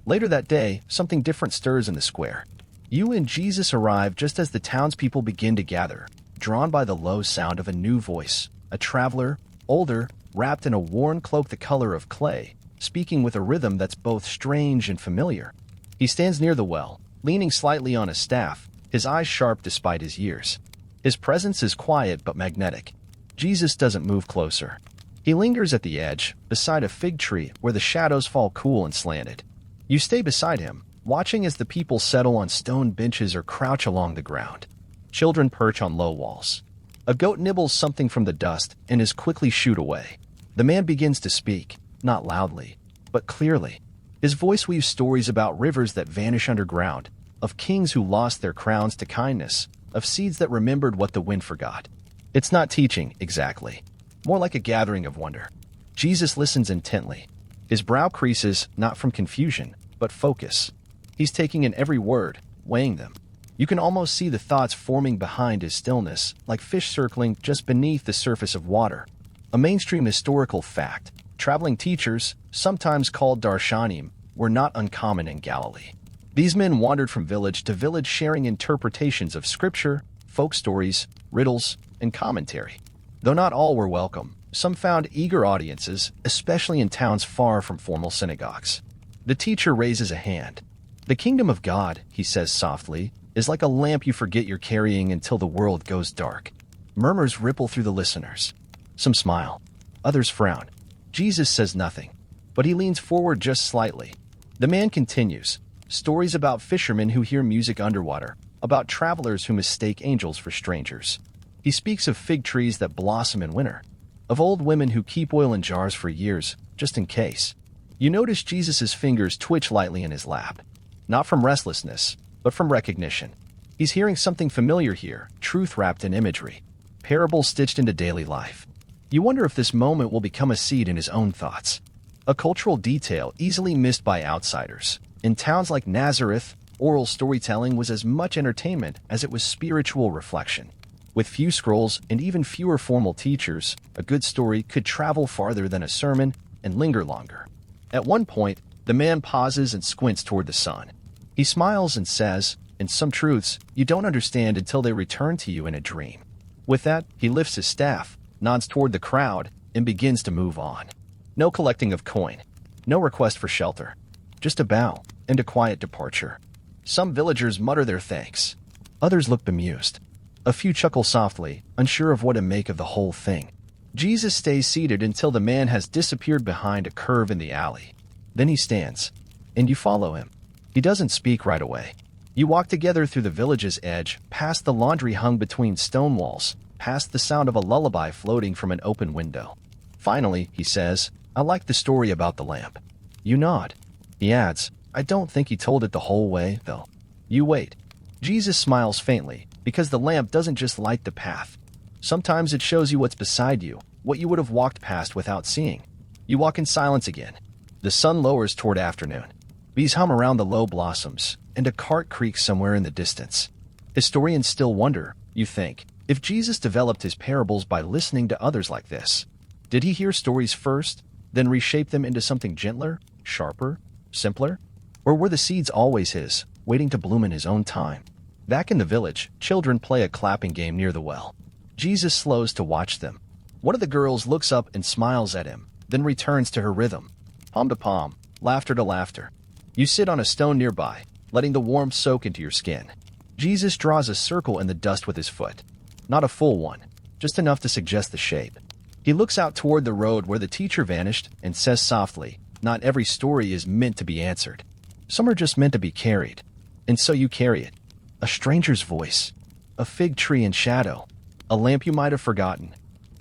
Later that day, something different stirs in the square. You and Jesus arrive just as the townspeople begin to gather, drawn by the low sound of a new voice. A traveler, older, wrapped in a worn cloak the color of clay, speaking with a rhythm that's both strange and familiar. He stands near the well, leaning slightly on his staff, his eyes sharp despite his years. His presence is quiet but magnetic. Jesus doesn't move closer. He lingers at the edge, beside a fig tree where the shadows fall cool and slanted. You stay beside him, watching as the people settle on stone benches or crouch along the ground. Children perch on low walls. A goat nibbles something from the dust and is quickly shooed away. The man begins to speak, not loudly, but clearly. His voice weaves stories about rivers that vanish underground, of kings who lost their crowns to kindness, of seeds that remembered what the wind forgot. It's not teaching, exactly. More like a gathering of wonder. Jesus listens intently. His brow creases, not from confusion, but focus. He's taking in every word, weighing them. You can almost see the thoughts forming behind his stillness, like fish circling just beneath the surface of water. A mainstream historical fact. Traveling teachers, sometimes called darshanim, were not uncommon in Galilee. These men wandered from village to village sharing interpretations of scripture, folk stories, riddles, and commentary. Though not all were welcome, some found eager audiences, especially in towns far from formal synagogues. The teacher raises a hand. The kingdom of God, he says softly, is like a lamp you forget you're carrying until the world goes dark. Murmurs ripple through the listeners. Some smile. Others frown. Jesus says nothing, but he leans forward just slightly. The man continues. Stories about fishermen who hear music underwater, about travelers who mistake angels for strangers. He speaks of fig trees that blossom in winter, of old women who keep oil in jars for years, just in case. You notice Jesus' fingers twitch lightly in his lap, not from restlessness, but from recognition. He's hearing something familiar here, truth wrapped in imagery, parables stitched into daily life. You wonder if this moment will become a seed in his own thoughts, a cultural detail easily missed by outsiders. In towns like Nazareth, oral storytelling was as much entertainment as it was spiritual reflection. With few scrolls and even fewer formal teachers, a good story could travel farther than a sermon and linger longer. At one point, the man pauses and squints toward the sun. He smiles and says, "In some truths, you don't understand until they return to you in a dream." With that, he lifts his staff, nods toward the crowd, and begins to move on. No collecting of coin. No request for shelter. Just a bow and a quiet departure. Some villagers mutter their thanks. Others look bemused. A few chuckle softly, unsure of what to make of the whole thing. Jesus stays seated until the man has disappeared behind a curve in the alley. Then he stands, and you follow him. He doesn't speak right away. You walk together through the village's edge, past the laundry hung between stone walls, past the sound of a lullaby floating from an open window. Finally, he says, "I like the story about the lamp." You nod. He adds, "I don't think he told it the whole way, though." You wait. Jesus smiles faintly, because the lamp doesn't just light the path. Sometimes it shows you what's beside you, what you would have walked past without seeing. You walk in silence again. The sun lowers toward afternoon. Bees hum around the low blossoms, and a cart creaks somewhere in the distance. Historians still wonder, you think, if Jesus developed his parables by listening to others like this. Did he hear stories first, then reshape them into something gentler, sharper, simpler? Or were the seeds always his, waiting to bloom in his own time? Back in the village, children play a clapping game near the well. Jesus slows to watch them. One of the girls looks up and smiles at him, then returns to her rhythm. Palm to palm, laughter to laughter. You sit on a stone nearby, letting the warmth soak into your skin. Jesus draws a circle in the dust with his foot. Not a full one, just enough to suggest the shape. He looks out toward the road where the teacher vanished and says softly, "Not every story is meant to be answered. Some are just meant to be carried." And so you carry it. A stranger's voice. A fig tree in shadow. A lamp you might have forgotten.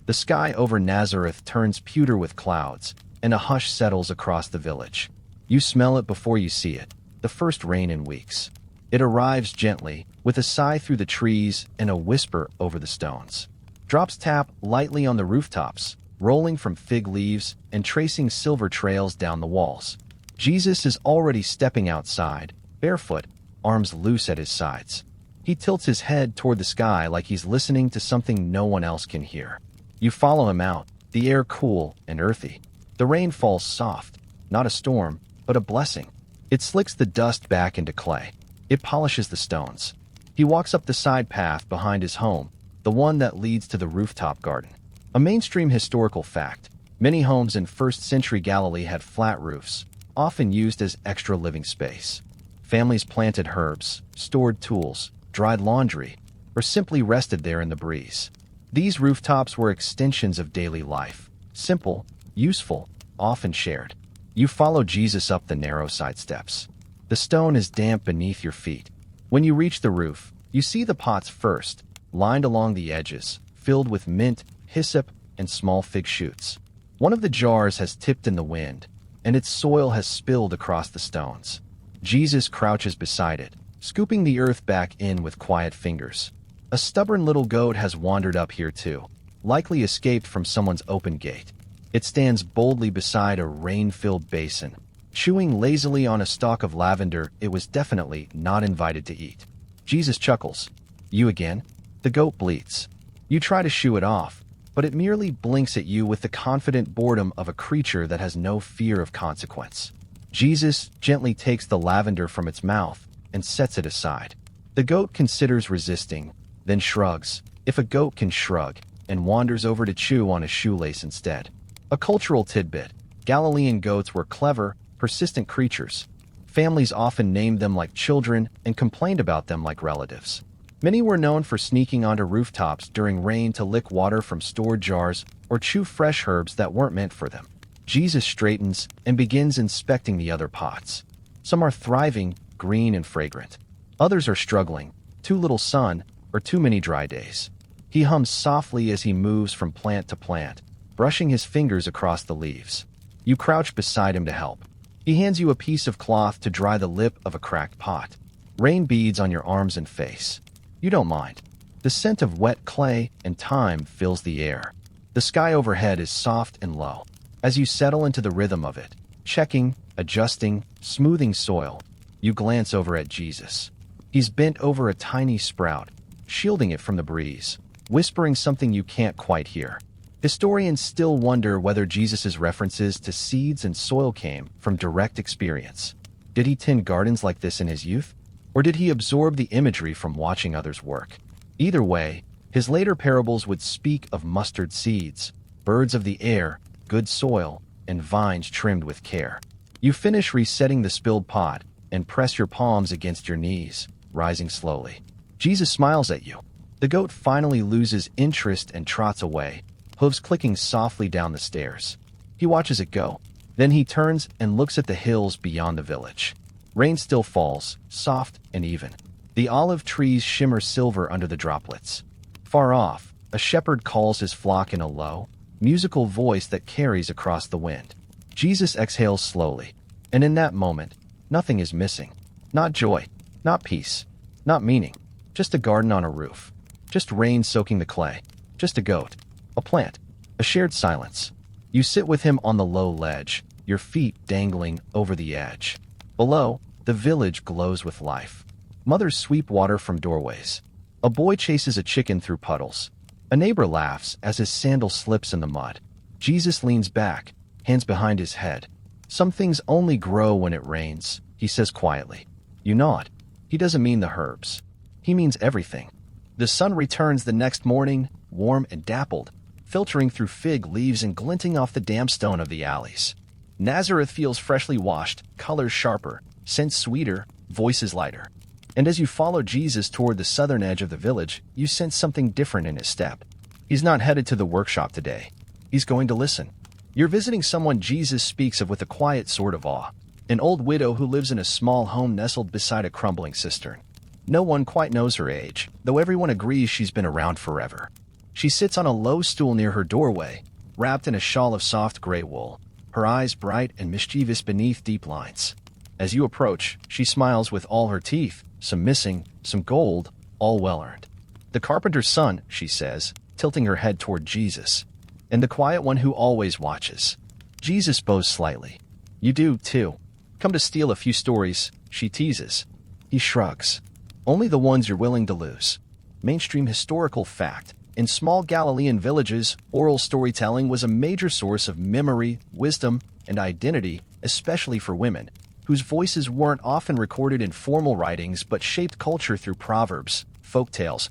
The sky over Nazareth turns pewter with clouds, and a hush settles across the village. You smell it before you see it, the first rain in weeks. It arrives gently, with a sigh through the trees and a whisper over the stones. Drops tap lightly on the rooftops, rolling from fig leaves and tracing silver trails down the walls. Jesus is already stepping outside, barefoot, arms loose at his sides. He tilts his head toward the sky like he's listening to something no one else can hear. You follow him out, the air cool and earthy. The rain falls soft, not a storm, but a blessing. It slicks the dust back into clay. It polishes the stones. He walks up the side path behind his home, the one that leads to the rooftop garden. A mainstream historical fact, many homes in first-century Galilee had flat roofs, often used as extra living space. Families planted herbs, stored tools, dried laundry, or simply rested there in the breeze. These rooftops were extensions of daily life, simple, useful, often shared. You follow Jesus up the narrow side steps. The stone is damp beneath your feet. When you reach the roof, you see the pots first, lined along the edges, filled with mint, hyssop, and small fig shoots. One of the jars has tipped in the wind, and its soil has spilled across the stones. Jesus crouches beside it, scooping the earth back in with quiet fingers. A stubborn little goat has wandered up here too, likely escaped from someone's open gate. It stands boldly beside a rain-filled basin, chewing lazily on a stalk of lavender it was definitely not invited to eat. Jesus chuckles. "You again?" The goat bleats. You try to shoo it off, but it merely blinks at you with the confident boredom of a creature that has no fear of consequence. Jesus gently takes the lavender from its mouth and sets it aside. The goat considers resisting, then shrugs, if a goat can shrug, and wanders over to chew on a shoelace instead. A cultural tidbit: Galilean goats were clever, persistent creatures. Families often named them like children and complained about them like relatives. Many were known for sneaking onto rooftops during rain to lick water from stored jars or chew fresh herbs that weren't meant for them. Jesus straightens and begins inspecting the other pots. Some are thriving, green and fragrant. Others are struggling, too little sun or too many dry days. He hums softly as he moves from plant to plant, brushing his fingers across the leaves. You crouch beside him to help. He hands you a piece of cloth to dry the lip of a cracked pot. Rain beads on your arms and face. You don't mind. The scent of wet clay and thyme fills the air. The sky overhead is soft and low. As you settle into the rhythm of it, checking, adjusting, smoothing soil, you glance over at Jesus. He's bent over a tiny sprout, shielding it from the breeze, whispering something you can't quite hear. Historians still wonder whether Jesus' references to seeds and soil came from direct experience. Did he tend gardens like this in his youth? Or did he absorb the imagery from watching others work? Either way, his later parables would speak of mustard seeds, birds of the air, good soil, and vines trimmed with care. You finish resetting the spilled pot and press your palms against your knees, rising slowly. Jesus smiles at you. The goat finally loses interest and trots away, hooves clicking softly down the stairs. He watches it go. Then he turns and looks at the hills beyond the village. Rain still falls, soft and even. The olive trees shimmer silver under the droplets. Far off, a shepherd calls his flock in a low, musical voice that carries across the wind. Jesus exhales slowly, and in that moment, nothing is missing. Not joy, not peace, not meaning. Just a garden on a roof. Just rain soaking the clay. Just a goat. A plant. A shared silence. You sit with him on the low ledge, your feet dangling over the edge. Below, the village glows with life. Mothers sweep water from doorways. A boy chases a chicken through puddles. A neighbor laughs as his sandal slips in the mud. Jesus leans back, hands behind his head. Some things only grow when it rains, he says quietly. You nod. He doesn't mean the herbs. He means everything. The sun returns the next morning, warm and dappled, filtering through fig leaves and glinting off the damp stone of the alleys. Nazareth feels freshly washed, colors sharper, scents sweeter, voices lighter. And as you follow Jesus toward the southern edge of the village, you sense something different in his step. He's not headed to the workshop today. He's going to listen. You're visiting someone Jesus speaks of with a quiet sort of awe. An old widow who lives in a small home nestled beside a crumbling cistern. No one quite knows her age, though everyone agrees she's been around forever. She sits on a low stool near her doorway, wrapped in a shawl of soft gray wool, her eyes bright and mischievous beneath deep lines. As you approach, she smiles with all her teeth, some missing, some gold, all well-earned. The carpenter's son, she says, tilting her head toward Jesus. And the quiet one who always watches. Jesus bows slightly. You do, too. Come to steal a few stories, she teases. He shrugs. Only the ones you're willing to lose. Mainstream historical fact. In small Galilean villages, oral storytelling was a major source of memory, wisdom, and identity, especially for women, whose voices weren't often recorded in formal writings but shaped culture through proverbs, folk tales,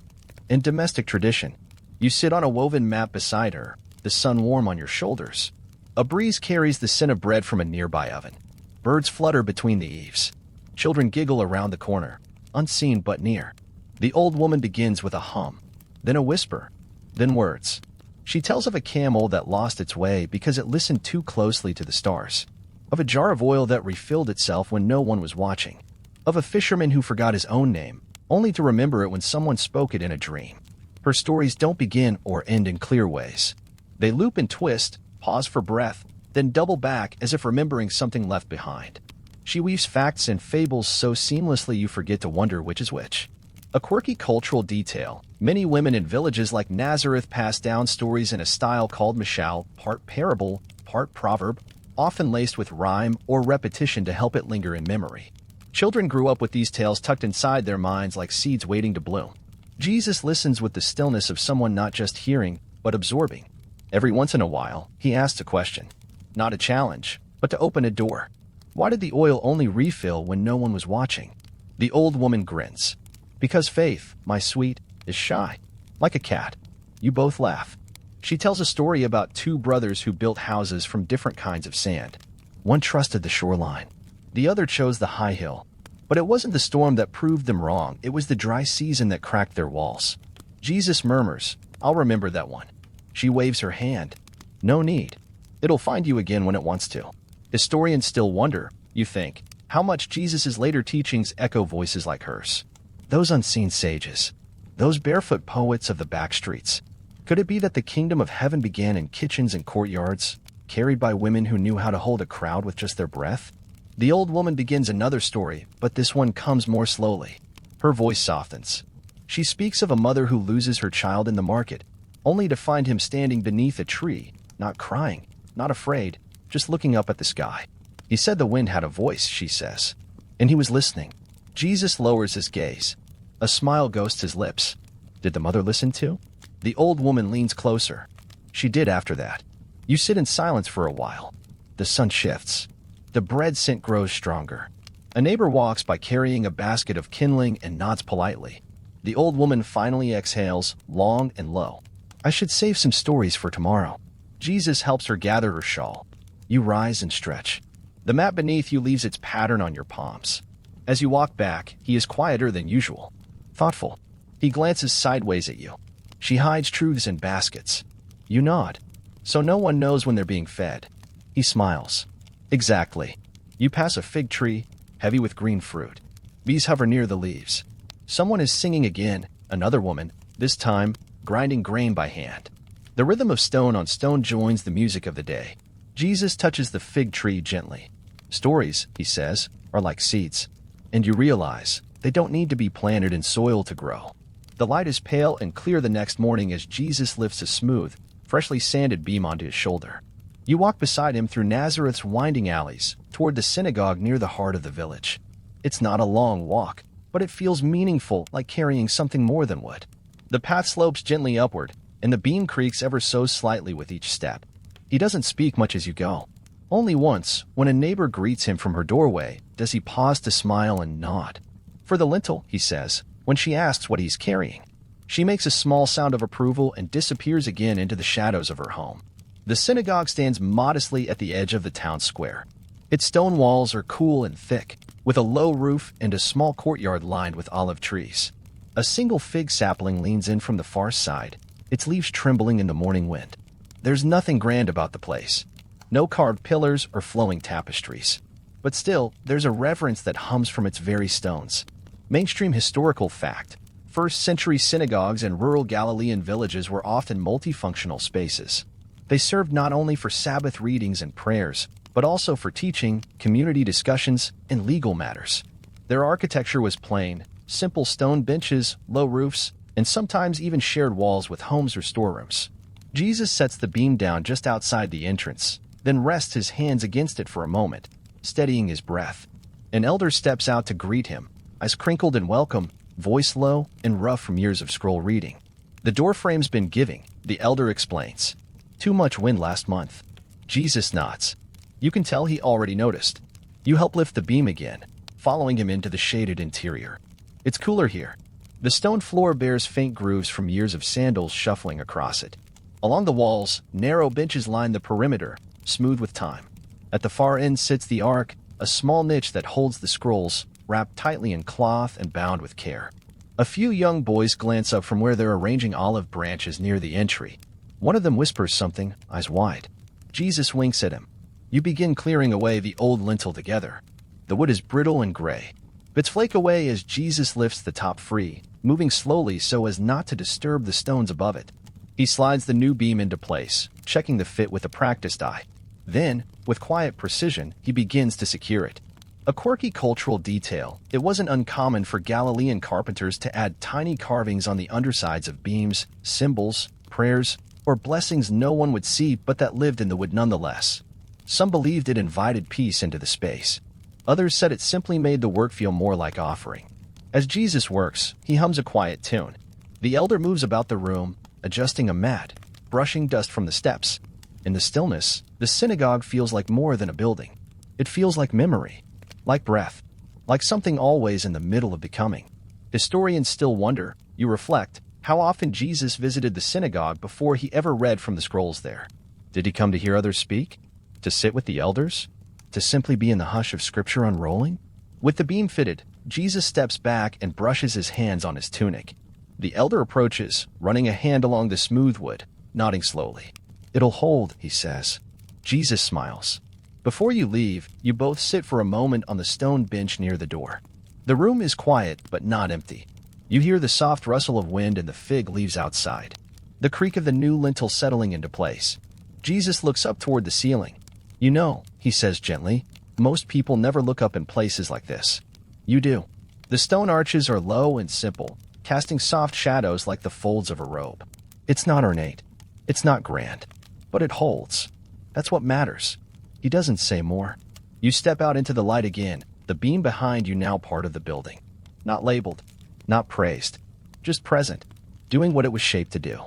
and domestic tradition. You sit on a woven mat beside her, the sun warm on your shoulders. A breeze carries the scent of bread from a nearby oven. Birds flutter between the eaves. Children giggle around the corner, unseen but near. The old woman begins with a hum, then a whisper, then words. She tells of a camel that lost its way because it listened too closely to the stars, of a jar of oil that refilled itself when no one was watching, of a fisherman who forgot his own name, only to remember it when someone spoke it in a dream. Her stories don't begin or end in clear ways. They loop and twist, pause for breath, then double back as if remembering something left behind. She weaves facts and fables so seamlessly you forget to wonder which is which. A quirky cultural detail. Many women in villages like Nazareth pass down stories in a style called mashal, part parable, part proverb, often laced with rhyme or repetition to help it linger in memory. Children grew up with these tales tucked inside their minds like seeds waiting to bloom. Jesus listens with the stillness of someone not just hearing, but absorbing. Every once in a while, he asks a question. Not a challenge, but to open a door. Why did the oil only refill when no one was watching? The old woman grins. Because faith, my sweet, is shy. Like a cat. You both laugh. She tells a story about two brothers who built houses from different kinds of sand. One trusted the shoreline. The other chose the high hill. But it wasn't the storm that proved them wrong. It was the dry season that cracked their walls. Jesus murmurs, I'll remember that one. She waves her hand. No need. It'll find you again when it wants to. Historians still wonder, you think, how much Jesus' later teachings echo voices like hers. Those unseen sages. Those barefoot poets of the back streets. Could it be that the kingdom of heaven began in kitchens and courtyards, carried by women who knew how to hold a crowd with just their breath? The old woman begins another story, but this one comes more slowly. Her voice softens. She speaks of a mother who loses her child in the market, only to find him standing beneath a tree, not crying, not afraid, just looking up at the sky. He said the wind had a voice, she says, and he was listening. Jesus lowers his gaze. A smile ghosts his lips. Did the mother listen too? The old woman leans closer. She did after that. You sit in silence for a while. The sun shifts. The bread scent grows stronger. A neighbor walks by carrying a basket of kindling and nods politely. The old woman finally exhales, long and low. I should save some stories for tomorrow. Jesus helps her gather her shawl. You rise and stretch. The mat beneath you leaves its pattern on your palms. As you walk back, he is quieter than usual. Thoughtful. He glances sideways at you. She hides truths in baskets. You nod. So no one knows when they're being fed. He smiles. Exactly. You pass a fig tree, heavy with green fruit. Bees hover near the leaves. Someone is singing again, another woman, this time, grinding grain by hand. The rhythm of stone on stone joins the music of the day. Jesus touches the fig tree gently. Stories, he says, are like seeds. And you realize they don't need to be planted in soil to grow. The light is pale and clear the next morning as Jesus lifts a smooth, freshly sanded beam onto his shoulder. You walk beside him through Nazareth's winding alleys, toward the synagogue near the heart of the village. It's not a long walk, but it feels meaningful, like carrying something more than wood. The path slopes gently upward, and the beam creaks ever so slightly with each step. He doesn't speak much as you go. Only once, when a neighbor greets him from her doorway, does he pause to smile and nod. For the lintel, he says, when she asks what he's carrying. She makes a small sound of approval and disappears again into the shadows of her home. The synagogue stands modestly at the edge of the town square. Its stone walls are cool and thick, with a low roof and a small courtyard lined with olive trees. A single fig sapling leans in from the far side, its leaves trembling in the morning wind. There's nothing grand about the place. No carved pillars or flowing tapestries. But still, there's a reverence that hums from its very stones. Mainstream historical fact. First-century synagogues in rural Galilean villages were often multifunctional spaces. They served not only for Sabbath readings and prayers, but also for teaching, community discussions, and legal matters. Their architecture was plain, simple stone benches, low roofs, and sometimes even shared walls with homes or storerooms. Jesus sets the beam down just outside the entrance, then rests his hands against it for a moment, steadying his breath. An elder steps out to greet him, eyes crinkled in welcome, voice low and rough from years of scroll reading. The doorframe's been giving, the elder explains. Too much wind last month. Jesus nods. You can tell he already noticed. You help lift the beam again, following him into the shaded interior. It's cooler here. The stone floor bears faint grooves from years of sandals shuffling across it. Along the walls, narrow benches line the perimeter, smooth with time. At the far end sits the ark, a small niche that holds the scrolls, wrapped tightly in cloth and bound with care. A few young boys glance up from where they're arranging olive branches near the entry. One of them whispers something, eyes wide. Jesus winks at him. You begin clearing away the old lintel together. The wood is brittle and gray. Bits flake away as Jesus lifts the top free, moving slowly so as not to disturb the stones above it. He slides the new beam into place, checking the fit with a practiced eye. Then, with quiet precision, he begins to secure it. A quirky cultural detail, it wasn't uncommon for Galilean carpenters to add tiny carvings on the undersides of beams, symbols, prayers, or blessings no one would see but that lived in the wood nonetheless. Some believed it invited peace into the space. Others said it simply made the work feel more like offering. As Jesus works, he hums a quiet tune. The elder moves about the room, adjusting a mat, brushing dust from the steps. In the stillness, the synagogue feels like more than a building. It feels like memory, like breath, like something always in the middle of becoming. Historians still wonder, you reflect, how often Jesus visited the synagogue before he ever read from the scrolls there. Did he come to hear others speak? To sit with the elders? To simply be in the hush of Scripture unrolling? With the beam fitted, Jesus steps back and brushes his hands on his tunic. The elder approaches, running a hand along the smooth wood, nodding slowly. It'll hold, he says. Jesus smiles. Before you leave, you both sit for a moment on the stone bench near the door. The room is quiet, but not empty. You hear the soft rustle of wind and the fig leaves outside. The creak of the new lintel settling into place. Jesus looks up toward the ceiling. You know, he says gently, most people never look up in places like this. You do. The stone arches are low and simple, casting soft shadows like the folds of a robe. It's not ornate. It's not grand. But it holds. That's what matters. He doesn't say more. You step out into the light again, the beam behind you now part of the building. Not labeled. Not praised. Just present. Doing what it was shaped to do.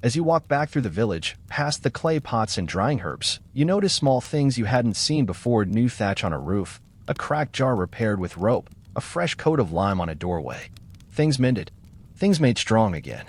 As you walk back through the village, past the clay pots and drying herbs, you notice small things you hadn't seen before: new thatch on a roof, a cracked jar repaired with rope, a fresh coat of lime on a doorway. Things mended. Things made strong again.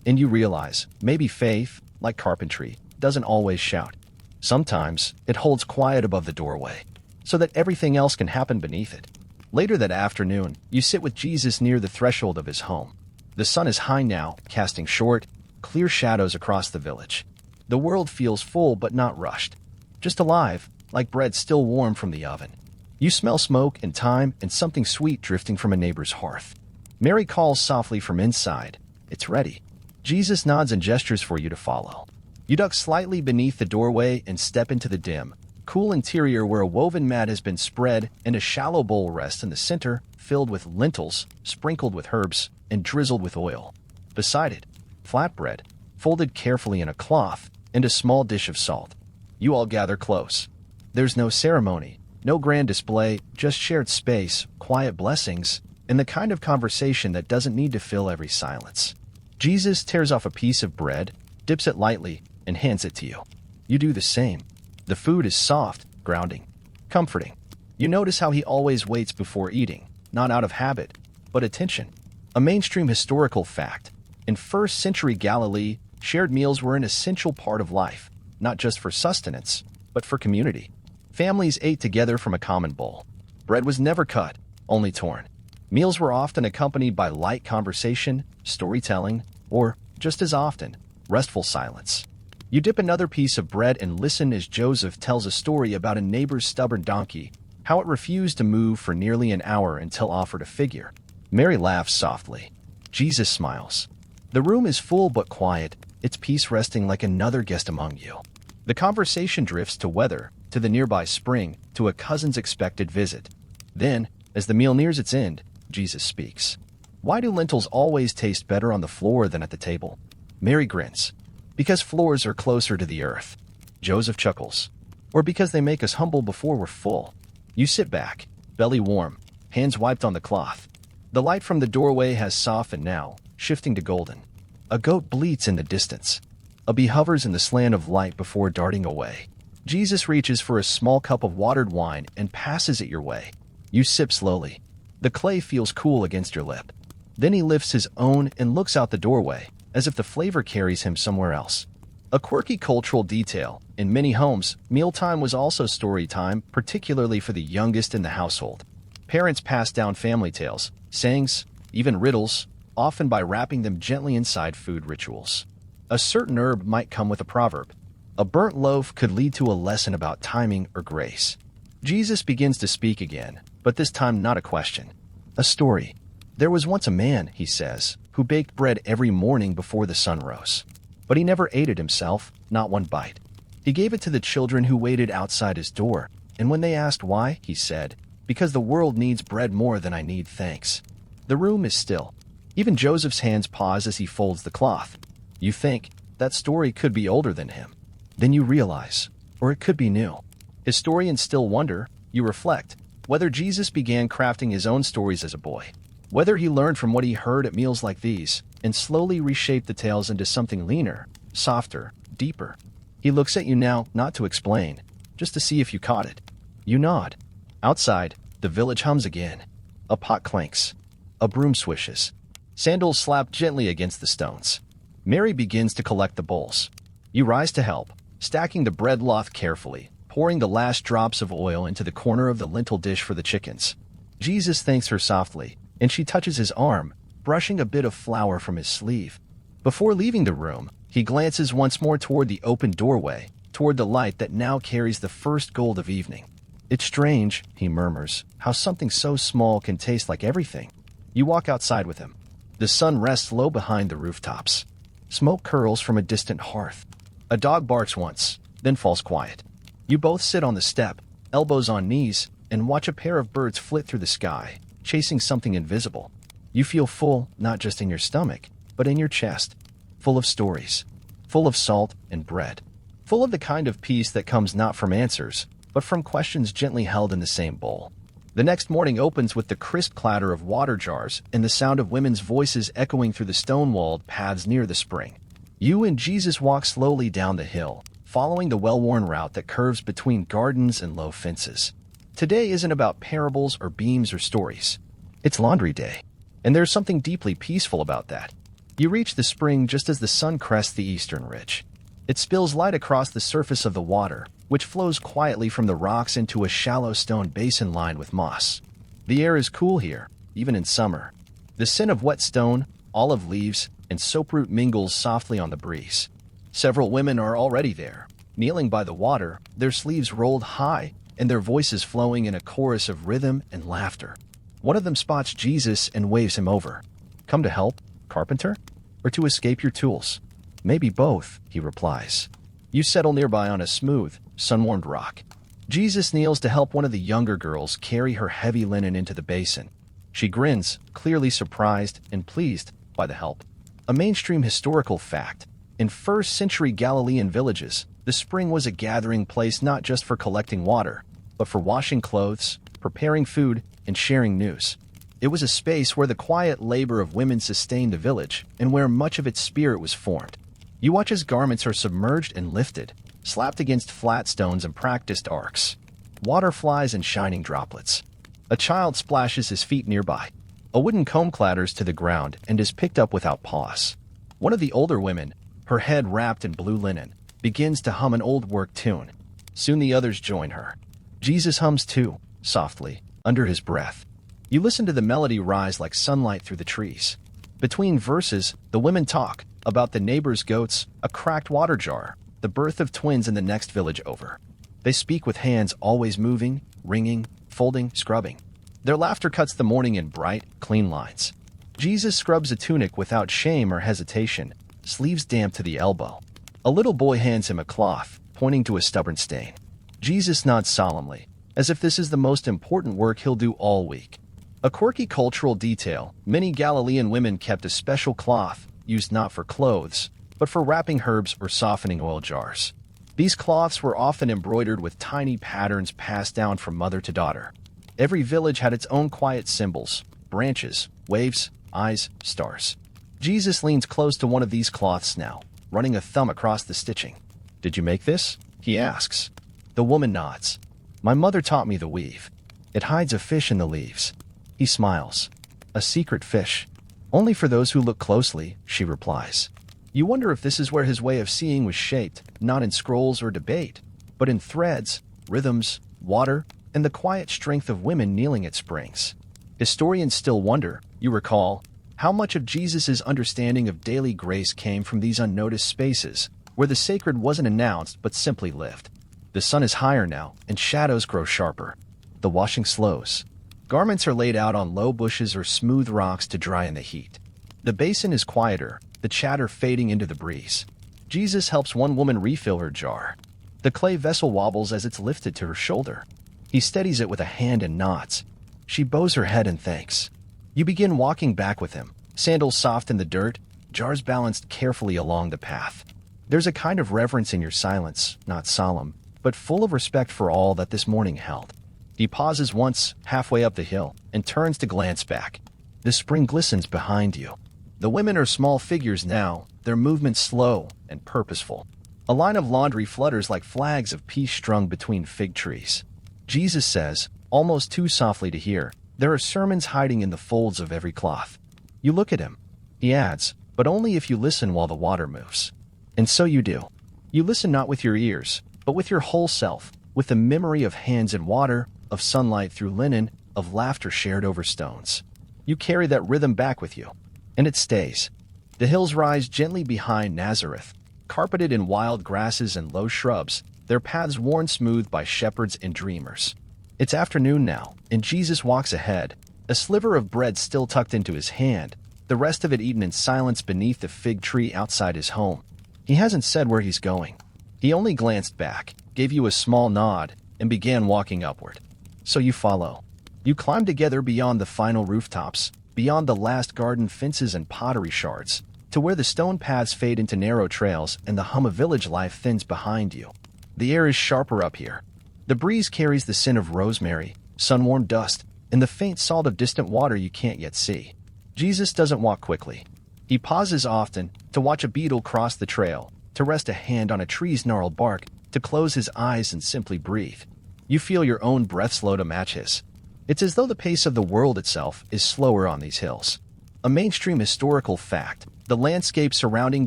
And you realize, maybe faith, like carpentry, doesn't always shout. Sometimes, it holds quiet above the doorway. so that everything else can happen beneath it. Later that afternoon, you sit with Jesus near the threshold of his home. The sun is high now, casting short, clear shadows across the village. The world feels full but not rushed. Just alive, like bread still warm from the oven. You smell smoke and thyme and something sweet drifting from a neighbor's hearth. Mary calls softly from inside. It's ready. Jesus nods and gestures for you to follow. You duck slightly beneath the doorway and step into the dim, cool interior where a woven mat has been spread and a shallow bowl rests in the center, filled with lentils, sprinkled with herbs, and drizzled with oil. Beside it, flatbread, folded carefully in a cloth, and a small dish of salt. You all gather close. There's no ceremony, no grand display, just shared space, quiet blessings, and the kind of conversation that doesn't need to fill every silence. Jesus tears off a piece of bread, dips it lightly, and hands it to you. You do the same. The food is soft, grounding, comforting. You notice how he always waits before eating, not out of habit, but attention. A mainstream historical fact. In first-century Galilee, shared meals were an essential part of life, not just for sustenance, but for community. Families ate together from a common bowl. Bread was never cut, only torn. Meals were often accompanied by light conversation, storytelling, or, just as often, restful silence. You dip another piece of bread and listen as Joseph tells a story about a neighbor's stubborn donkey, how it refused to move for nearly an hour until offered a figure. Mary laughs softly. Jesus smiles. The room is full but quiet, its peace resting like another guest among you. The conversation drifts to weather, to the nearby spring, to a cousin's expected visit. Then, as the meal nears its end, Jesus speaks. Why do lentils always taste better on the floor than at the table? Mary grins. Because floors are closer to the earth. Joseph chuckles. Or because they make us humble before we're full. You sit back, belly warm, hands wiped on the cloth. The light from the doorway has softened now, shifting to golden. A goat bleats in the distance. A bee hovers in the slant of light before darting away. Jesus reaches for a small cup of watered wine and passes it your way. You sip slowly. The clay feels cool against your lip. Then he lifts his own and looks out the doorway, as if the flavor carries him somewhere else. A quirky cultural detail. In many homes, mealtime was also story time, particularly for the youngest in the household. Parents passed down family tales, sayings, even riddles, often by wrapping them gently inside food rituals. A certain herb might come with a proverb. A burnt loaf could lead to a lesson about timing or grace. Jesus begins to speak again, but this time not a question. A story. There was once a man, he says, who baked bread every morning before the sun rose. But he never ate it himself, not one bite. He gave it to the children who waited outside his door, and when they asked why, he said, "Because the world needs bread more than I need thanks." The room is still. Even Joseph's hands pause as he folds the cloth. You think, that story could be older than him. Then you realize, or it could be new. Historians still wonder, you reflect, whether Jesus began crafting his own stories as a boy. Whether he learned from what he heard at meals like these, and slowly reshaped the tales into something leaner, softer, deeper. He looks at you now, not to explain, just to see if you caught it. You nod. Outside, the village hums again. A pot clanks. A broom swishes. Sandals slap gently against the stones. Mary begins to collect the bowls. You rise to help, stacking the bread loaf carefully, pouring the last drops of oil into the corner of the lentil dish for the chickens. Jesus thanks her softly, and she touches his arm, brushing a bit of flour from his sleeve. Before leaving the room, he glances once more toward the open doorway, toward the light that now carries the first gold of evening. It's strange, he murmurs, how something so small can taste like everything. You walk outside with him. The sun rests low behind the rooftops. Smoke curls from a distant hearth. A dog barks once, then falls quiet. You both sit on the step, elbows on knees, and watch a pair of birds flit through the sky, chasing something invisible. You feel full, not just in your stomach, but in your chest. Full of stories. Full of salt and bread. Full of the kind of peace that comes not from answers, but from questions gently held in the same bowl. The next morning opens with the crisp clatter of water jars and the sound of women's voices echoing through the stone-walled paths near the spring. You and Jesus walk slowly down the hill, following the well-worn route that curves between gardens and low fences. Today isn't about parables or beams or stories. It's laundry day, and there's something deeply peaceful about that. You reach the spring just as the sun crests the eastern ridge. It spills light across the surface of the water, which flows quietly from the rocks into a shallow stone basin lined with moss. The air is cool here, even in summer. The scent of wet stone, olive leaves, and soaproot mingles softly on the breeze. Several women are already there, kneeling by the water, their sleeves rolled high and their voices flowing in a chorus of rhythm and laughter. One of them spots Jesus and waves him over. "Come to help, Carpenter? Or to escape your tools?" "Maybe both," he replies. You settle nearby on a smooth, sun-warmed rock. Jesus kneels to help one of the younger girls carry her heavy linen into the basin. She grins, clearly surprised and pleased by the help. A mainstream historical fact. In first-century Galilean villages, the spring was a gathering place not just for collecting water, but for washing clothes, preparing food, and sharing news. It was a space where the quiet labor of women sustained the village and where much of its spirit was formed. You watch as garments are submerged and lifted, slapped against flat stones and practiced arcs. Water flies in shining droplets. A child splashes his feet nearby. A wooden comb clatters to the ground and is picked up without pause. One of the older women, her head wrapped in blue linen, begins to hum an old work tune. Soon the others join her. Jesus hums too, softly, under his breath. You listen to the melody rise like sunlight through the trees. Between verses, the women talk about the neighbor's goats, a cracked water jar, the birth of twins in the next village over. They speak with hands always moving, wringing, folding, scrubbing. Their laughter cuts the morning in bright, clean lines. Jesus scrubs a tunic without shame or hesitation, sleeves damp to the elbow. A little boy hands him a cloth, pointing to a stubborn stain. Jesus nods solemnly, as if this is the most important work he'll do all week. A quirky cultural detail, many Galilean women kept a special cloth, used not for clothes, but for wrapping herbs or softening oil jars. These cloths were often embroidered with tiny patterns passed down from mother to daughter. Every village had its own quiet symbols, branches, waves, eyes, stars. Jesus leans close to one of these cloths now, running a thumb across the stitching. "Did you make this?" he asks. The woman nods. "My mother taught me the weave. It hides a fish in the leaves." He smiles. "A secret fish. Only for those who look closely," she replies. You wonder if this is where his way of seeing was shaped, not in scrolls or debate, but in threads, rhythms, water, and the quiet strength of women kneeling at springs. Historians still wonder, you recall, how much of Jesus' understanding of daily grace came from these unnoticed spaces, where the sacred wasn't announced but simply lived. The sun is higher now, and shadows grow sharper. The washing slows. Garments are laid out on low bushes or smooth rocks to dry in the heat. The basin is quieter, the chatter fading into the breeze. Jesus helps one woman refill her jar. The clay vessel wobbles as it's lifted to her shoulder. He steadies it with a hand and nods. She bows her head in thanks. You begin walking back with him, sandals soft in the dirt, jars balanced carefully along the path. There's a kind of reverence in your silence, not solemn, but full of respect for all that this morning held. He pauses once, halfway up the hill, and turns to glance back. The spring glistens behind you. The women are small figures now, their movements slow and purposeful. A line of laundry flutters like flags of peace strung between fig trees. Jesus says, almost too softly to hear, there are sermons hiding in the folds of every cloth. You look at him. He adds, but only if you listen while the water moves. And so you do. You listen not with your ears, but with your whole self, with the memory of hands in water, of sunlight through linen, of laughter shared over stones. You carry that rhythm back with you. And it stays. The hills rise gently behind Nazareth, carpeted in wild grasses and low shrubs, their paths worn smooth by shepherds and dreamers. It's afternoon now, and Jesus walks ahead, a sliver of bread still tucked into his hand, the rest of it eaten in silence beneath the fig tree outside his home. He hasn't said where he's going. He only glanced back, gave you a small nod, and began walking upward. So you follow. You climb together beyond the final rooftops, beyond the last garden fences and pottery shards, to where the stone paths fade into narrow trails and the hum of village life thins behind you. The air is sharper up here. The breeze carries the scent of rosemary, sun-warmed dust, and the faint salt of distant water you can't yet see. Jesus doesn't walk quickly. He pauses often to watch a beetle cross the trail, to rest a hand on a tree's gnarled bark, to close his eyes and simply breathe. You feel your own breath slow to match his. It's as though the pace of the world itself is slower on these hills. A mainstream historical fact, the landscape surrounding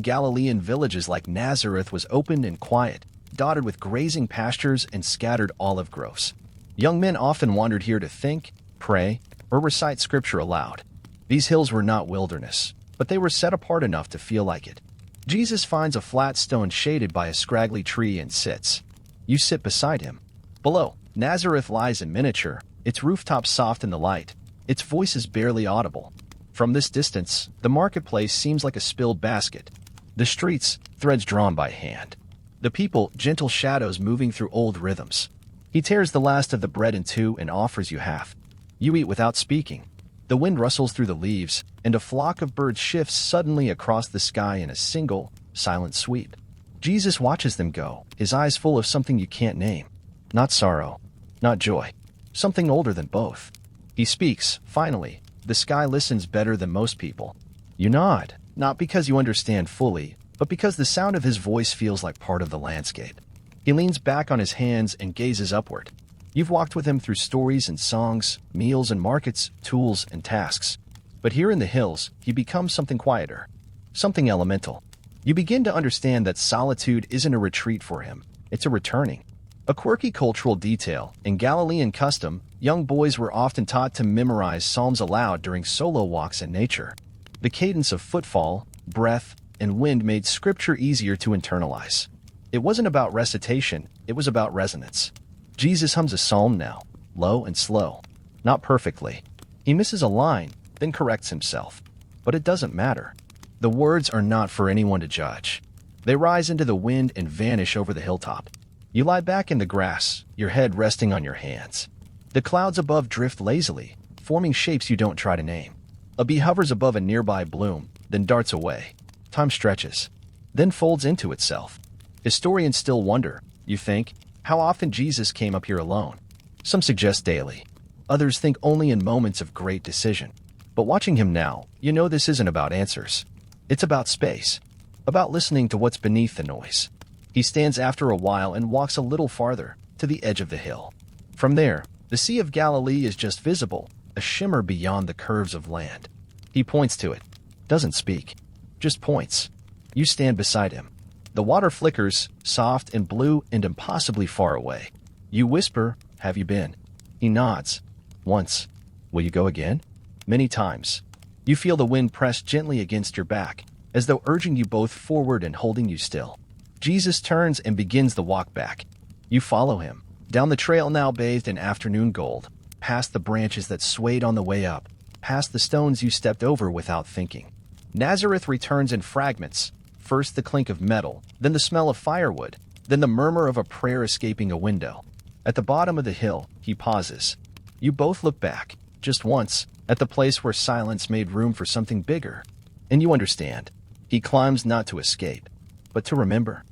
Galilean villages like Nazareth was open and quiet, dotted with grazing pastures and scattered olive groves. Young men often wandered here to think, pray, or recite scripture aloud. These hills were not wilderness, but they were set apart enough to feel like it. Jesus finds a flat stone shaded by a scraggly tree and sits. You sit beside him. Below, Nazareth lies in miniature, its rooftop soft in the light, its voice is barely audible. From this distance, the marketplace seems like a spilled basket. The streets, threads drawn by hand. The people, gentle shadows moving through old rhythms. He tears the last of the bread in two and offers you half. You eat without speaking. The wind rustles through the leaves, and a flock of birds shifts suddenly across the sky in a single, silent sweep. Jesus watches them go, his eyes full of something you can't name. Not sorrow, not joy. Something older than both. He speaks, finally. The sky listens better than most people. You nod, not because you understand fully, but because the sound of his voice feels like part of the landscape. He leans back on his hands and gazes upward. You've walked with him through stories and songs, meals and markets, tools and tasks. But here in the hills, he becomes something quieter, something elemental. You begin to understand that solitude isn't a retreat for him, it's a returning. A quirky cultural detail, in Galilean custom, young boys were often taught to memorize psalms aloud during solo walks in nature. The cadence of footfall, breath, and wind made scripture easier to internalize. It wasn't about recitation, it was about resonance. Jesus hums a psalm now, low and slow, not perfectly. He misses a line, then corrects himself. But it doesn't matter. The words are not for anyone to judge. They rise into the wind and vanish over the hilltop. You lie back in the grass, your head resting on your hands. The clouds above drift lazily, forming shapes you don't try to name. A bee hovers above a nearby bloom, then darts away. Time stretches, then folds into itself. Historians still wonder, you think, how often Jesus came up here alone. Some suggest daily. Others think only in moments of great decision. But watching him now, you know this isn't about answers. It's about space. About listening to what's beneath the noise. He stands after a while and walks a little farther, to the edge of the hill. From there, the Sea of Galilee is just visible, a shimmer beyond the curves of land. He points to it. Doesn't speak. Just points. You stand beside him. The water flickers, soft and blue and impossibly far away. You whisper, "Have you been?" He nods. Once. Will you go again? Many times. You feel the wind press gently against your back, as though urging you both forward and holding you still. Jesus turns and begins the walk back. You follow him, down the trail now bathed in afternoon gold, past the branches that swayed on the way up, past the stones you stepped over without thinking. Nazareth returns in fragments, first the clink of metal, then the smell of firewood, then the murmur of a prayer escaping a window. At the bottom of the hill, he pauses. You both look back, just once, at the place where silence made room for something bigger. And you understand. He climbs not to escape, but to remember.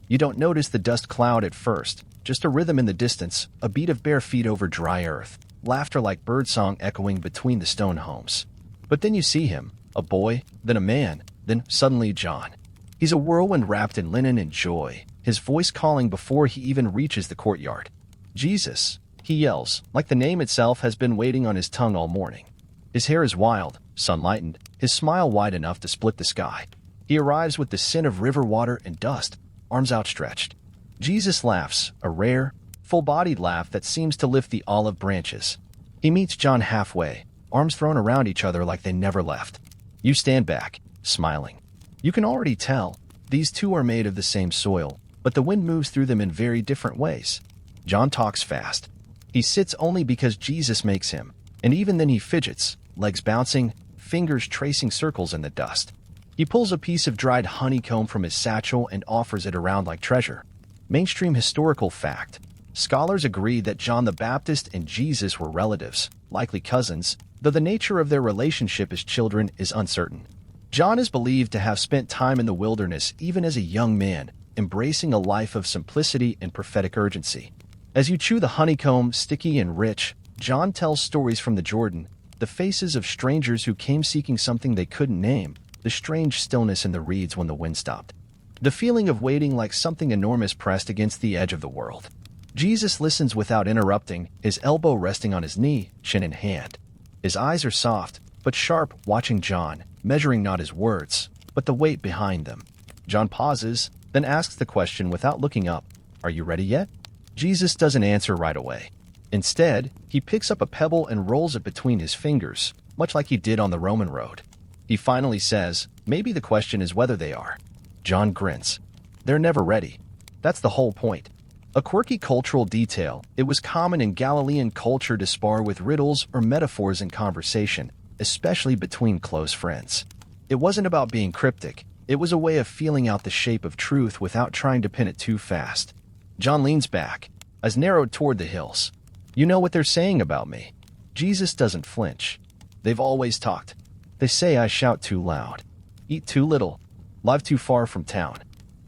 You don't notice the dust cloud at first, just a rhythm in the distance, a beat of bare feet over dry earth, laughter like birdsong echoing between the stone homes. But then you see him, a boy, then a man, then suddenly John. He's a whirlwind wrapped in linen and joy, his voice calling before he even reaches the courtyard. Jesus, he yells, like the name itself has been waiting on his tongue all morning. His hair is wild, sun-lightened, his smile wide enough to split the sky. He arrives with the scent of river water and dust, arms outstretched. Jesus laughs, a rare, full-bodied laugh that seems to lift the olive branches. He meets John halfway, arms thrown around each other like they never left. You stand back, smiling. You can already tell, these two are made of the same soil, but the wind moves through them in very different ways. John talks fast. He sits only because Jesus makes him, and even then he fidgets, legs bouncing, fingers tracing circles in the dust. He pulls a piece of dried honeycomb from his satchel and offers it around like treasure. Mainstream historical fact. Scholars agree that John the Baptist and Jesus were relatives, likely cousins, though the nature of their relationship as children is uncertain. John is believed to have spent time in the wilderness even as a young man, embracing a life of simplicity and prophetic urgency. As you chew the honeycomb, sticky and rich, John tells stories from the Jordan, the faces of strangers who came seeking something they couldn't name, the strange stillness in the reeds when the wind stopped. The feeling of waiting like something enormous pressed against the edge of the world. Jesus listens without interrupting, his elbow resting on his knee, chin in hand. His eyes are soft, but sharp, watching John, measuring not his words, but the weight behind them. John pauses, then asks the question without looking up. Are you ready yet? Jesus doesn't answer right away. Instead, he picks up a pebble and rolls it between his fingers, much like he did on the Roman road. He finally says, maybe the question is whether they are. John grins. They're never ready. That's the whole point. A quirky cultural detail, it was common in Galilean culture to spar with riddles or metaphors in conversation, especially between close friends. It wasn't about being cryptic. It was a way of feeling out the shape of truth without trying to pin it too fast. John leans back, eyes narrowed toward the hills. You know what they're saying about me. Jesus doesn't flinch. They've always talked. They say I shout too loud, eat too little, live too far from town.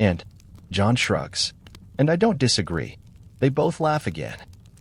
And John shrugs. And I don't disagree. They both laugh again.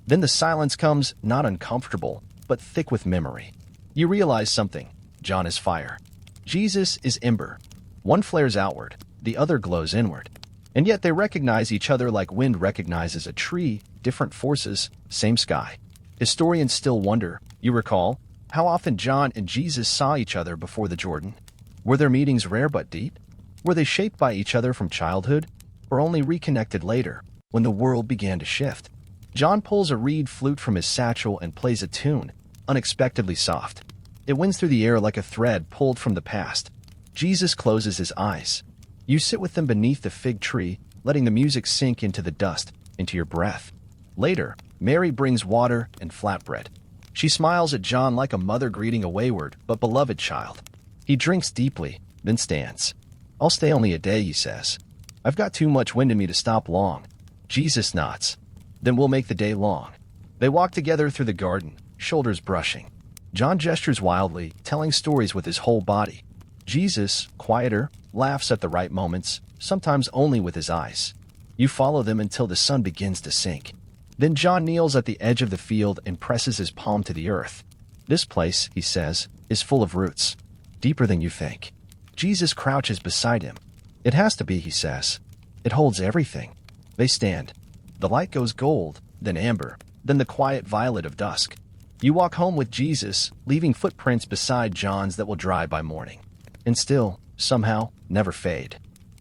Then the silence comes, not uncomfortable, but thick with memory. You realize something. John is fire. Jesus is ember. One flares outward, the other glows inward. And yet they recognize each other like wind recognizes a tree, different forces, same sky. Historians still wonder, you recall, how often John and Jesus saw each other before the Jordan? Were their meetings rare but deep? Were they shaped by each other from childhood? Or only reconnected later, when the world began to shift? John pulls a reed flute from his satchel and plays a tune, unexpectedly soft. It winds through the air like a thread pulled from the past. Jesus closes his eyes. You sit with them beneath the fig tree, letting the music sink into the dust, into your breath. Later, Mary brings water and flatbread. She smiles at John like a mother greeting a wayward but beloved child. He drinks deeply, then stands. I'll stay only a day, he says. I've got too much wind in me to stop long. Jesus nods. Then we'll make the day long. They walk together through the garden, shoulders brushing. John gestures wildly, telling stories with his whole body. Jesus, quieter, laughs at the right moments, sometimes only with his eyes. You follow them until the sun begins to sink. Then John kneels at the edge of the field and presses his palm to the earth. This place, he says, is full of roots, deeper than you think. Jesus crouches beside him. It has to be, he says. It holds everything. They stand. The light goes gold, then amber, then the quiet violet of dusk. You walk home with Jesus, leaving footprints beside John's that will dry by morning. And still, somehow, never fade.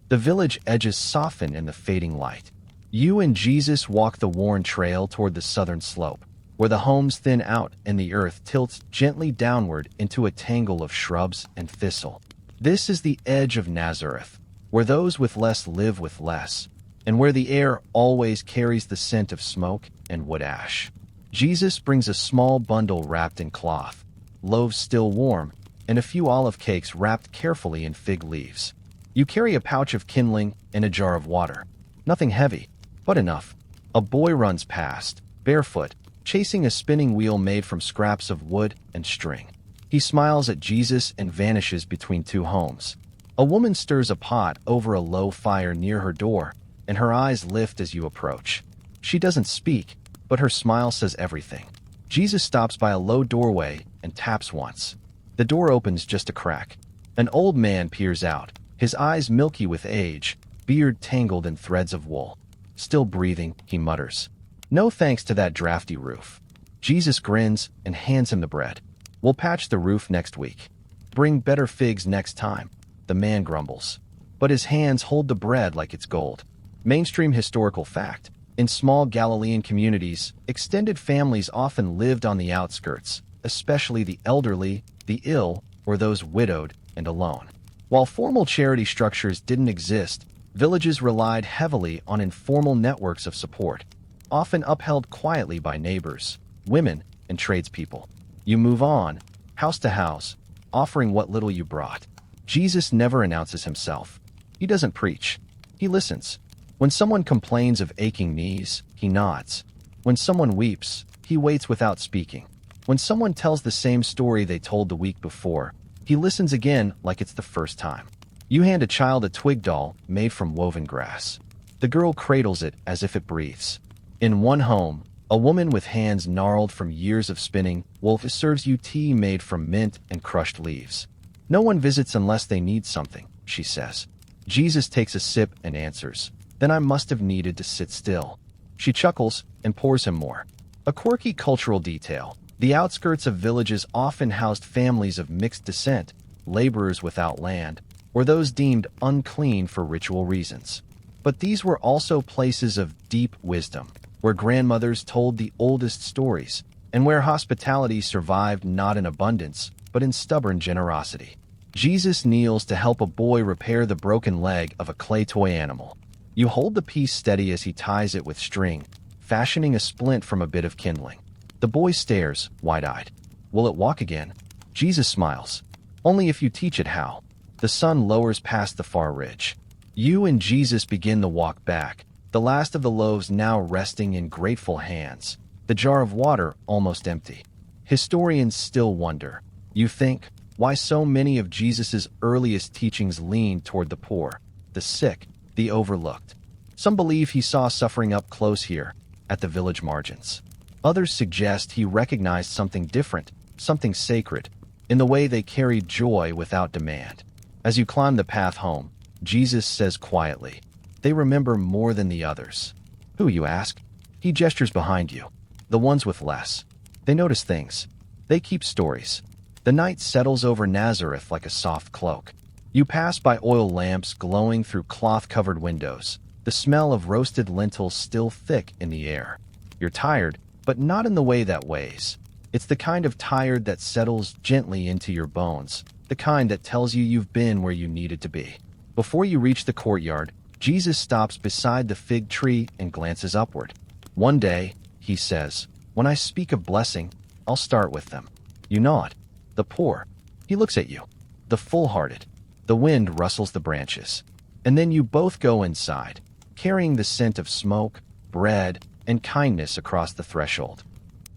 The village edges soften in the fading light. You and Jesus walk the worn trail toward the southern slope, where the homes thin out and the earth tilts gently downward into a tangle of shrubs and thistle. This is the edge of Nazareth, where those with less live with less, and where the air always carries the scent of smoke and wood ash. Jesus brings a small bundle wrapped in cloth, loaves still warm, and a few olive cakes wrapped carefully in fig leaves. You carry a pouch of kindling and a jar of water. Nothing heavy, but enough. A boy runs past, barefoot, chasing a spinning wheel made from scraps of wood and string. He smiles at Jesus and vanishes between two homes. A woman stirs a pot over a low fire near her door, and her eyes lift as you approach. She doesn't speak, but her smile says everything. Jesus stops by a low doorway and taps once. The door opens just a crack. An old man peers out, his eyes milky with age, beard tangled in threads of wool. Still breathing, he mutters, "No thanks to that drafty roof." Jesus grins and hands him the bread. "We'll patch the roof next week. Bring better figs next time," the man grumbles. But his hands hold the bread like it's gold. Mainstream historical fact. In small Galilean communities, extended families often lived on the outskirts, especially the elderly, the ill, or those widowed and alone. While formal charity structures didn't exist, villages relied heavily on informal networks of support, often upheld quietly by neighbors, women, and tradespeople. You move on, house to house, offering what little you brought. Jesus never announces himself. He doesn't preach. He listens. When someone complains of aching knees, he nods. When someone weeps, he waits without speaking. When someone tells the same story they told the week before, he listens again like it's the first time. You hand a child a twig doll made from woven grass. The girl cradles it as if it breathes. In one home, a woman with hands gnarled from years of spinning wool serves you tea made from mint and crushed leaves. "No one visits unless they need something," she says. Jesus takes a sip and answers, "Then I must have needed to sit still." She chuckles and pours him more. A quirky cultural detail. The outskirts of villages often housed families of mixed descent, laborers without land, or those deemed unclean for ritual reasons. But these were also places of deep wisdom, where grandmothers told the oldest stories, and where hospitality survived not in abundance, but in stubborn generosity. Jesus kneels to help a boy repair the broken leg of a clay toy animal. You hold the piece steady as he ties it with string, fashioning a splint from a bit of kindling. The boy stares, wide-eyed. Will it walk again? Jesus smiles. Only if you teach it how. The sun lowers past the far ridge. You and Jesus begin the walk back, the last of the loaves now resting in grateful hands, the jar of water almost empty. Historians still wonder. You think, why so many of Jesus's earliest teachings leaned toward the poor, the sick, the overlooked. Some believe he saw suffering up close here, at the village margins. Others suggest he recognized something different, something sacred, in the way they carried joy without demand. As you climb the path home, Jesus says quietly, "They remember more than the others." Who, you ask? He gestures behind you. The ones with less. They notice things. They keep stories. The night settles over Nazareth like a soft cloak. You pass by oil lamps glowing through cloth-covered windows, the smell of roasted lentils still thick in the air. You're tired, but not in the way that weighs. It's the kind of tired that settles gently into your bones, the kind that tells you you've been where you needed to be. Before you reach the courtyard, Jesus stops beside the fig tree and glances upward. "One day," he says, "when I speak of blessing, I'll start with them." You nod. The poor. He looks at you. The full-hearted. The wind rustles the branches. And then you both go inside, carrying the scent of smoke, bread, and kindness across the threshold.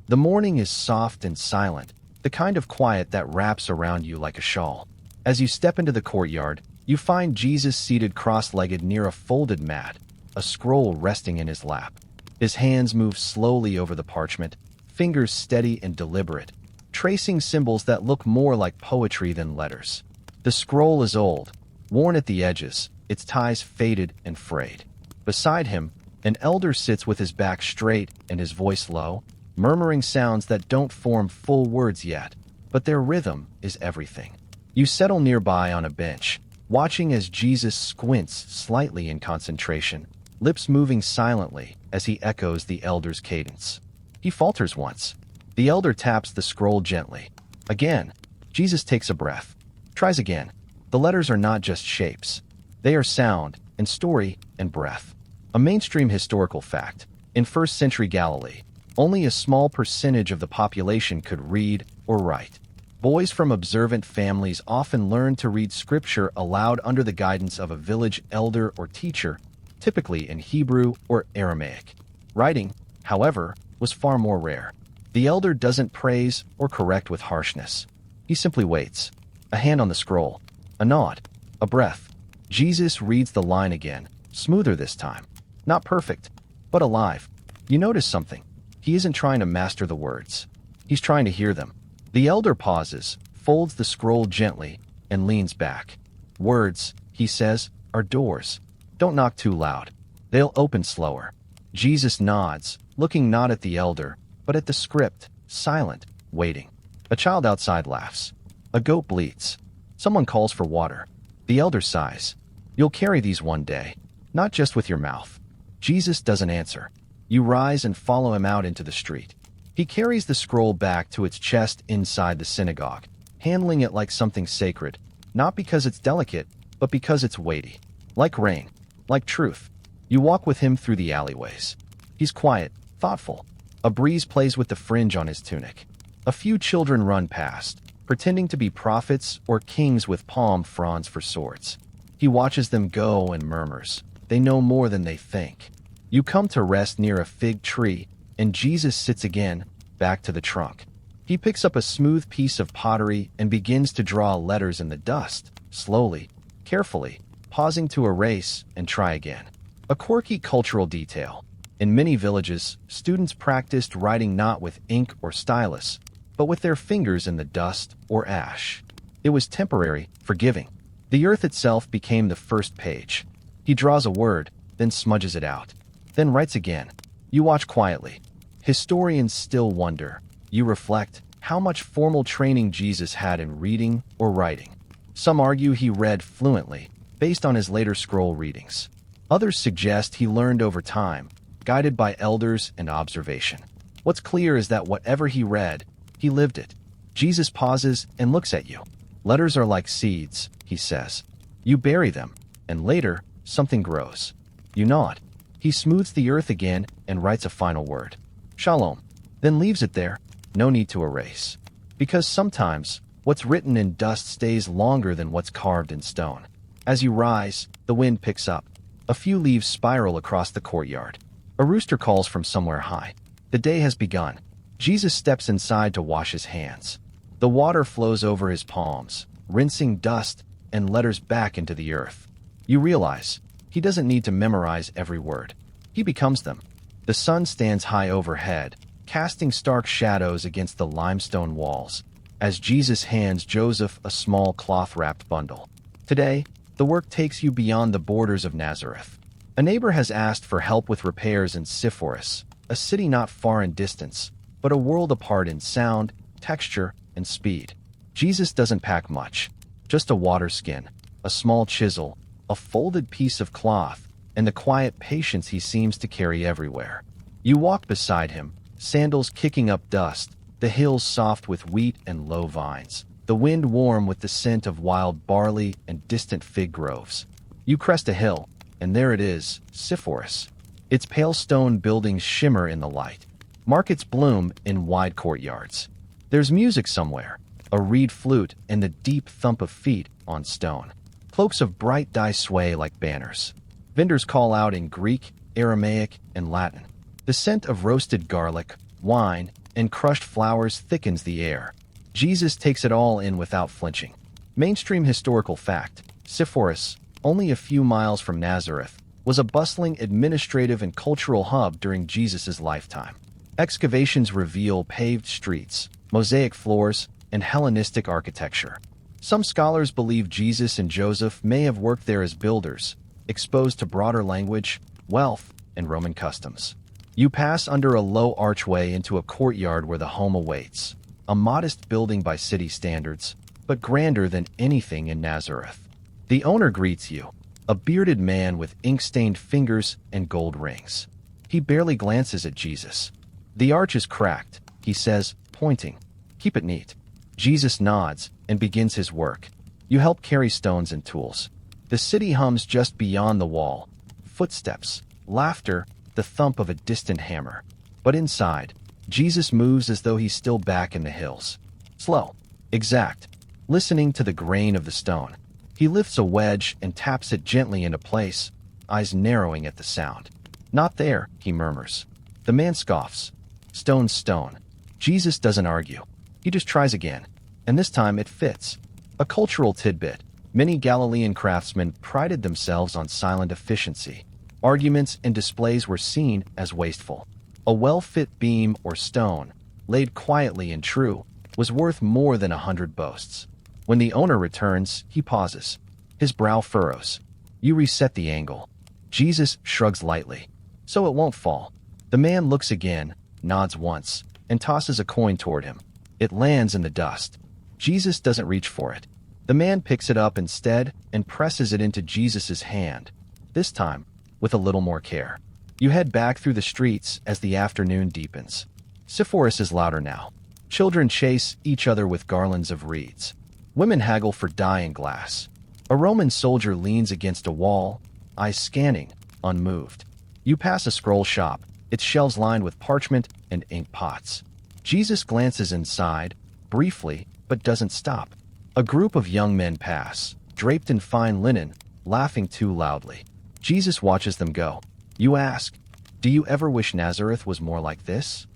The morning is soft and silent, the kind of quiet that wraps around you like a shawl. As you step into the courtyard, you find Jesus seated cross-legged near a folded mat, a scroll resting in his lap. His hands move slowly over the parchment, fingers steady and deliberate, tracing symbols that look more like poetry than letters. The scroll is old, worn at the edges, its ties faded and frayed. Beside him, an elder sits with his back straight and his voice low, murmuring sounds that don't form full words yet, but their rhythm is everything. You settle nearby on a bench, watching as Jesus squints slightly in concentration, lips moving silently as he echoes the elder's cadence. He falters once. The elder taps the scroll gently. Again, Jesus takes a breath. Tries again. The letters are not just shapes. They are sound and story and breath. A mainstream historical fact. In first-century Galilee, only a small percentage of the population could read or write. Boys from observant families often learned to read scripture aloud under the guidance of a village elder or teacher, typically in Hebrew or Aramaic. Writing, however, was far more rare. The elder doesn't praise or correct with harshness. He simply waits. A hand on the scroll. A nod. A breath. Jesus reads the line again, smoother this time. Not perfect, but alive. You notice something. He isn't trying to master the words. He's trying to hear them. The elder pauses, folds the scroll gently, and leans back. "Words," he says, "are doors. Don't knock too loud. They'll open slower." Jesus nods, looking not at the elder, but at the script, silent, waiting. A child outside laughs. A goat bleats. Someone calls for water. The elder sighs. "You'll carry these one day, not just with your mouth." Jesus doesn't answer. You rise and follow him out into the street. He carries the scroll back to its chest inside the synagogue, handling it like something sacred, not because it's delicate, but because it's weighty. Like rain, like truth. You walk with him through the alleyways. He's quiet, thoughtful. A breeze plays with the fringe on his tunic. A few children run past, pretending to be prophets or kings with palm fronds for swords. He watches them go and murmurs, "They know more than they think." You come to rest near a fig tree, and Jesus sits again, back to the trunk. He picks up a smooth piece of pottery and begins to draw letters in the dust, slowly, carefully, pausing to erase and try again. A quirky cultural detail. In many villages, students practiced writing not with ink or stylus, but with their fingers in the dust or ash. It was temporary, forgiving. The earth itself became the first page. He draws a word, then smudges it out. Then writes again. You watch quietly. Historians still wonder. You reflect how much formal training Jesus had in reading or writing. Some argue he read fluently, based on his later scroll readings. Others suggest he learned over time, guided by elders and observation. What's clear is that whatever he read, he lived it. Jesus pauses and looks at you. Letters are like seeds, he says. You bury them, and later, something grows. You nod. He smooths the earth again and writes a final word. Shalom. Then leaves it there. No need to erase. Because sometimes, what's written in dust stays longer than what's carved in stone. As you rise, the wind picks up. A few leaves spiral across the courtyard. A rooster calls from somewhere high. The day has begun. Jesus steps inside to wash his hands. The water flows over his palms, rinsing dust and letters back into the earth. You realize, he doesn't need to memorize every word. He becomes them. The sun stands high overhead, casting stark shadows against the limestone walls, as Jesus hands Joseph a small cloth-wrapped bundle. Today, the work takes you beyond the borders of Nazareth. A neighbor has asked for help with repairs in Sepphoris, a city not far in distance, but a world apart in sound, texture, and speed. Jesus doesn't pack much, just a water skin, a small chisel, a folded piece of cloth, and the quiet patience he seems to carry everywhere. You walk beside him, sandals kicking up dust, the hills soft with wheat and low vines, the wind warm with the scent of wild barley and distant fig groves. You crest a hill, and there it is, Sepphoris. Its pale stone buildings shimmer in the light. Markets bloom in wide courtyards. There's music somewhere, a reed flute and the deep thump of feet on stone. Cloaks of bright dye sway like banners. Vendors call out in Greek, Aramaic, and Latin. The scent of roasted garlic, wine, and crushed flowers thickens the air. Jesus takes it all in without flinching. Mainstream historical fact, Sepphoris, only a few miles from Nazareth, was a bustling administrative and cultural hub during Jesus' lifetime. Excavations reveal paved streets, mosaic floors, and Hellenistic architecture. Some scholars believe Jesus and Joseph may have worked there as builders, exposed to broader language, wealth, and Roman customs. You pass under a low archway into a courtyard where the home awaits, a modest building by city standards, but grander than anything in Nazareth. The owner greets you, a bearded man with ink-stained fingers and gold rings. He barely glances at Jesus. The arch is cracked, he says, pointing. Keep it neat. Jesus nods and begins his work. You help carry stones and tools. The city hums just beyond the wall. Footsteps, laughter, the thump of a distant hammer. But inside, Jesus moves as though he's still back in the hills. Slow, exact, listening to the grain of the stone. He lifts a wedge and taps it gently into place, eyes narrowing at the sound. Not there, he murmurs. The man scoffs. Stone's stone. Jesus doesn't argue. He just tries again. And this time it fits. A cultural tidbit. Many Galilean craftsmen prided themselves on silent efficiency. Arguments and displays were seen as wasteful. A well-fit beam or stone, laid quietly and true, was worth more than 100 boasts. When the owner returns, he pauses. His brow furrows. You reset the angle. Jesus shrugs lightly. So it won't fall. The man looks again, nods once, and tosses a coin toward him. It lands in the dust. Jesus doesn't reach for it. The man picks it up instead and presses it into Jesus' hand, this time with a little more care. You head back through the streets as the afternoon deepens. Sepphoris is louder now. Children chase each other with garlands of reeds. Women haggle for dye and glass. A Roman soldier leans against a wall, eyes scanning, unmoved. You pass a scroll shop, its shelves lined with parchment and ink pots. Jesus glances inside, briefly, but doesn't stop. A group of young men pass, draped in fine linen, laughing too loudly. Jesus watches them go. You ask, do you ever wish Nazareth was more like this?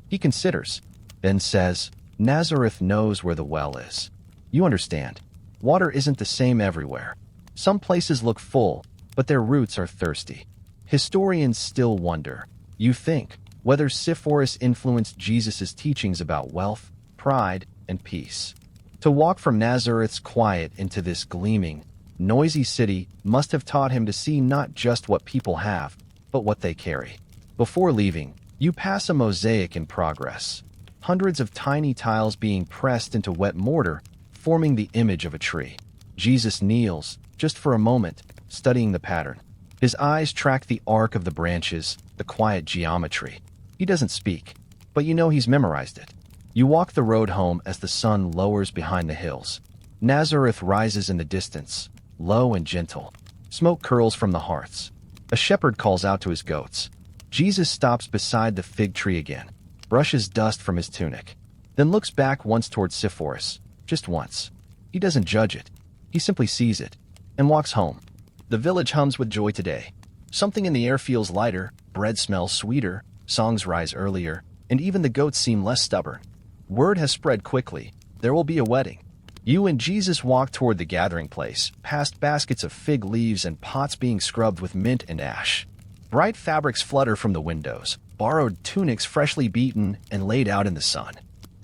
He considers, then says, Nazareth knows where the well is. You understand. Water isn't the same everywhere. Some places look full, but their roots are thirsty. Historians still wonder, you think, whether Sepphoris influenced Jesus' teachings about wealth, pride, and peace. To walk from Nazareth's quiet into this gleaming, noisy city must have taught him to see not just what people have, but what they carry. Before leaving, you pass a mosaic in progress. Hundreds of tiny tiles being pressed into wet mortar, forming the image of a tree. Jesus kneels, just for a moment, studying the pattern. His eyes track the arc of the branches, the quiet geometry. He doesn't speak, but you know he's memorized it. You walk the road home as the sun lowers behind the hills. Nazareth rises in the distance, low and gentle. Smoke curls from the hearths. A shepherd calls out to his goats. Jesus stops beside the fig tree again, brushes dust from his tunic, then looks back once towards Sepphoris, just once. He doesn't judge it. He simply sees it, and walks home. The village hums with joy today. Something in the air feels lighter, bread smells sweeter, songs rise earlier, and even the goats seem less stubborn. Word has spread quickly. There will be a wedding. You and Jesus walk toward the gathering place, past baskets of fig leaves and pots being scrubbed with mint and ash. Bright fabrics flutter from the windows, borrowed tunics freshly beaten and laid out in the sun.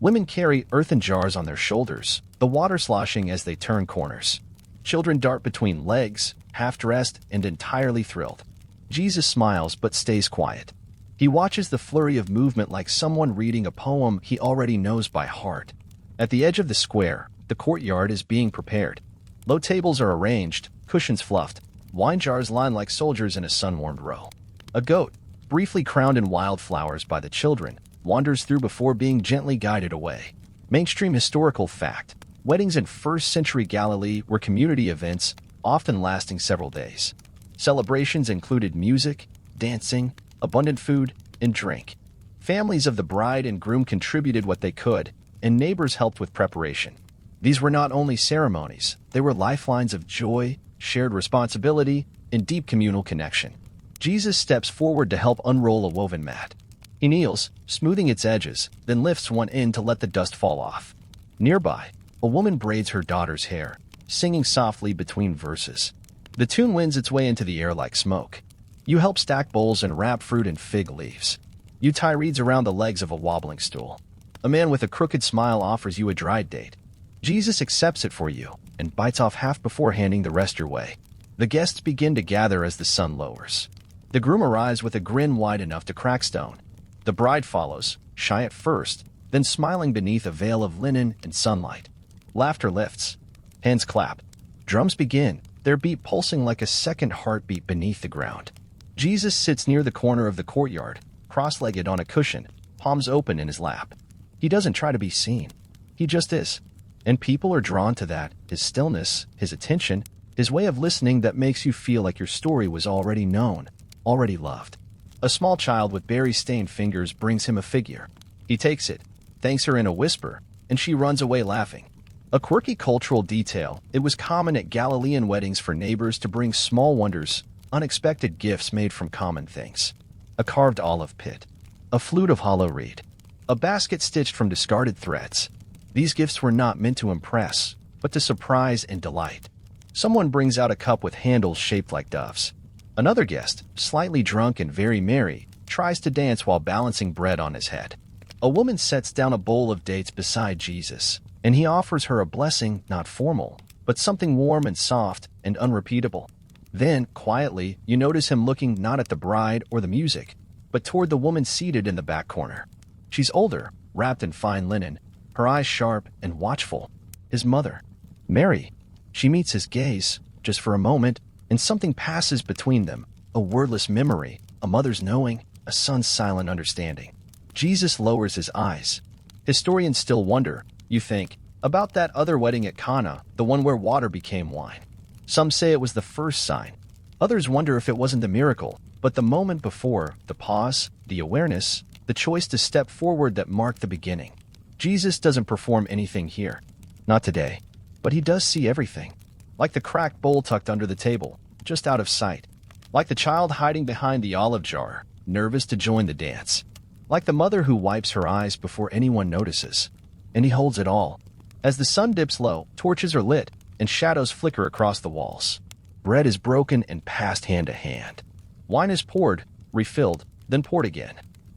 Women carry earthen jars on their shoulders, the water sloshing as they turn corners. Children dart between legs, half-dressed and entirely thrilled. Jesus smiles but stays quiet. He watches the flurry of movement like someone reading a poem he already knows by heart. At the edge of the square, the courtyard is being prepared. Low tables are arranged, cushions fluffed, wine jars line like soldiers in a sun-warmed row. A goat, briefly crowned in wildflowers by the children, wanders through before being gently guided away. Mainstream historical fact. Weddings in first-century Galilee were community events, often lasting several days. Celebrations included music, dancing, abundant food, and drink. Families of the bride and groom contributed what they could, and neighbors helped with preparation. These were not only ceremonies, they were lifelines of joy, shared responsibility, and deep communal connection. Jesus steps forward to help unroll a woven mat. He kneels, smoothing its edges, then lifts one end to let the dust fall off. Nearby, a woman braids her daughter's hair, singing softly between verses. The tune winds its way into the air like smoke. You help stack bowls and wrap fruit in fig leaves. You tie reeds around the legs of a wobbling stool. A man with a crooked smile offers you a dried date. Jesus accepts it for you and bites off half before handing the rest your way. The guests begin to gather as the sun lowers. The groom arrives with a grin wide enough to crack stone. The bride follows, shy at first, then smiling beneath a veil of linen and sunlight. Laughter lifts. Hands clap. Drums begin, their beat pulsing like a second heartbeat beneath the ground. Jesus sits near the corner of the courtyard, cross-legged on a cushion, palms open in his lap. He doesn't try to be seen. He just is. And people are drawn to that, his stillness, his attention, his way of listening that makes you feel like your story was already known, already loved. A small child with berry-stained fingers brings him a figure. He takes it, thanks her in a whisper, and she runs away laughing. A quirky cultural detail, it was common at Galilean weddings for neighbors to bring small wonders, unexpected gifts made from common things. A carved olive pit, a flute of hollow reed, a basket stitched from discarded threads. These gifts were not meant to impress, but to surprise and delight. Someone brings out a cup with handles shaped like doves. Another guest, slightly drunk and very merry, tries to dance while balancing bread on his head. A woman sets down a bowl of dates beside Jesus, and he offers her a blessing not formal, but something warm and soft and unrepeatable. Then, quietly, you notice him looking not at the bride or the music, but toward the woman seated in the back corner. She's older, wrapped in fine linen, her eyes sharp and watchful. His mother, Mary. She meets his gaze, just for a moment, and something passes between them, a wordless memory, a mother's knowing, a son's silent understanding. Jesus lowers his eyes. Historians still wonder, you think, about that other wedding at Cana, the one where water became wine. Some say it was the first sign. Others wonder if it wasn't the miracle, but the moment before, the pause, the awareness, the choice to step forward that marked the beginning. Jesus doesn't perform anything here. Not today. But he does see everything. Like the cracked bowl tucked under the table, just out of sight. Like the child hiding behind the olive jar, nervous to join the dance. Like the mother who wipes her eyes before anyone notices. And he holds it all. As the sun dips low, torches are lit, and shadows flicker across the walls. Bread is broken and passed hand to hand. Wine is poured, refilled, then poured again.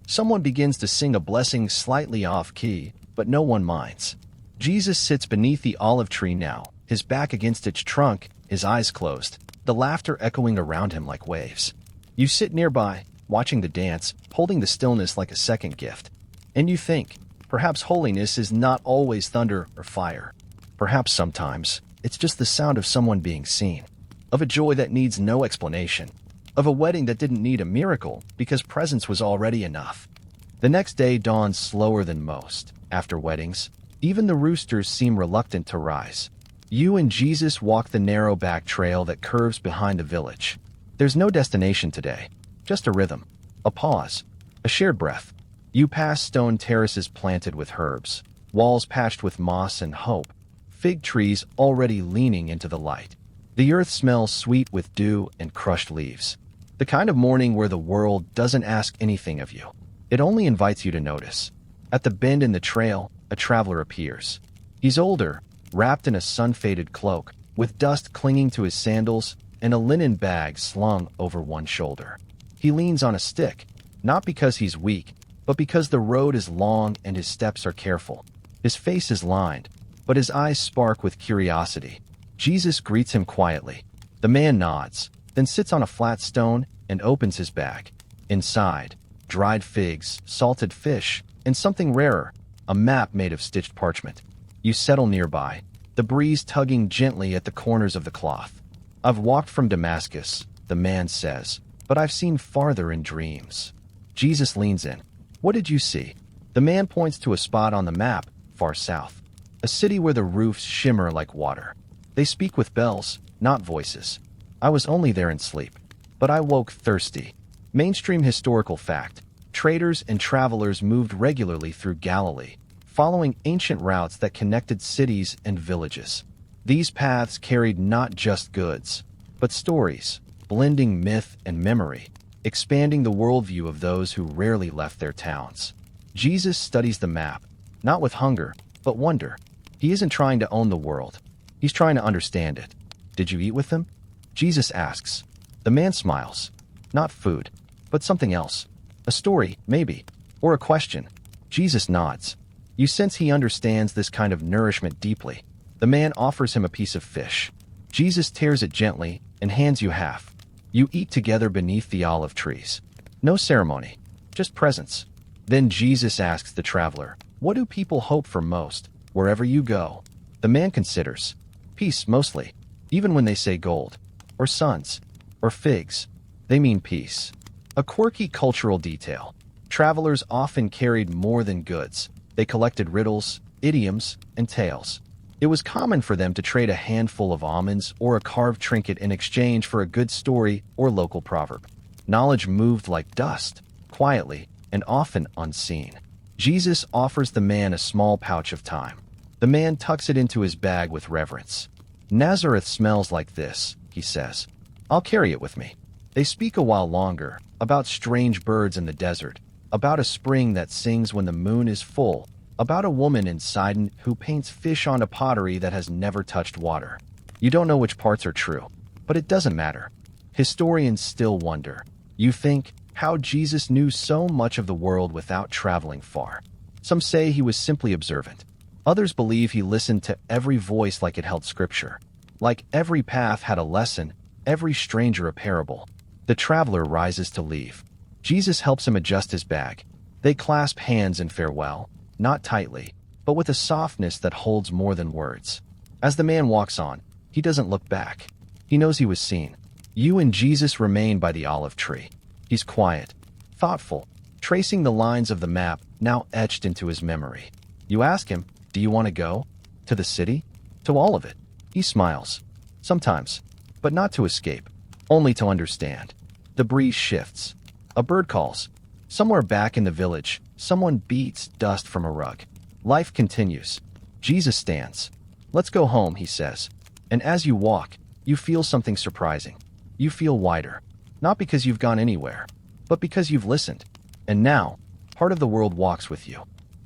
Someone begins to sing a blessing slightly off-key, but no one minds. Jesus sits beneath the olive tree now, his back against its trunk, his eyes closed, the laughter echoing around him like waves. You sit nearby, watching the dance, holding the stillness like a second gift. And you think, perhaps holiness is not always thunder or fire. Perhaps sometimes, it's just the sound of someone being seen, of a joy that needs no explanation. of a wedding that didn't need a miracle because presence was already enough. The next day dawned slower than most. After weddings, even the roosters seem reluctant to rise. You and Jesus walk the narrow back trail that curves behind the village. There's no destination today, just a rhythm, a pause, a shared breath. You pass stone terraces planted with herbs, walls patched with moss and hope, fig trees already leaning into the light. The earth smells sweet with dew and crushed leaves. The kind of morning where the world doesn't ask anything of you. It only invites you to notice. At the bend in the trail, a traveler appears. He's older, wrapped in a sun-faded cloak, with dust clinging to his sandals and a linen bag slung over one shoulder. He leans on a stick, not because he's weak, but because the road is long and his steps are careful. His face is lined, but his eyes spark with curiosity. Jesus greets him quietly. The man nods, then sits on a flat stone and opens his bag. Inside, dried figs, salted fish, and something rarer, a map made of stitched parchment. You settle nearby, the breeze tugging gently at the corners of the cloth. I've walked from Damascus, the man says, but I've seen farther in dreams. Jesus leans in. What did you see? The man points to a spot on the map, far south. A city where the roofs shimmer like water. They speak with bells, not voices. I was only there in sleep, but I woke thirsty. Mainstream historical fact. Traders and travelers moved regularly through Galilee, following ancient routes that connected cities and villages. These paths carried not just goods, but stories, blending myth and memory, expanding the worldview of those who rarely left their towns. Jesus studies the map, not with hunger, but wonder. He isn't trying to own the world. He's trying to understand it. Did you eat with them? Jesus asks. The man smiles. Not food, but something else. A story, maybe, or a question. Jesus nods. You sense he understands this kind of nourishment deeply. The man offers him a piece of fish. Jesus tears it gently and hands you half. You eat together beneath the olive trees. No ceremony, just presence. Then Jesus asks the traveler, what do people hope for most, wherever you go? The man considers. Peace, mostly. Even when they say gold, or sons, or figs, they mean peace. A quirky cultural detail. Travelers often carried more than goods. They collected riddles, idioms, and tales. It was common for them to trade a handful of almonds or a carved trinket in exchange for a good story or local proverb. Knowledge moved like dust, quietly and often unseen. Jesus offers the man a small pouch of time. The man tucks it into his bag with reverence. Nazareth smells like this, he says. I'll carry it with me. They speak a while longer, about strange birds in the desert, about a spring that sings when the moon is full, about a woman in Sidon who paints fish onto pottery that has never touched water. You don't know which parts are true, but it doesn't matter. Historians still wonder. You think, how Jesus knew so much of the world without traveling far. Some say he was simply observant. Others believe he listened to every voice like it held scripture. Like every path had a lesson, every stranger a parable. The traveler rises to leave. Jesus helps him adjust his bag. They clasp hands in farewell, not tightly, but with a softness that holds more than words. As the man walks on, he doesn't look back. He knows he was seen. You and Jesus remain by the olive tree. He's quiet, thoughtful, tracing the lines of the map now etched into his memory. You ask him, do you want to go? To the city? To all of it? He smiles. Sometimes, but not to escape, only to understand. The breeze shifts. A bird calls. Somewhere back in the village, someone beats dust from a rug. Life continues. Jesus stands. Let's go home, he says. And as you walk, you feel something surprising. You feel wider. Not because you've gone anywhere, but because you've listened. And now, part of the world walks with you.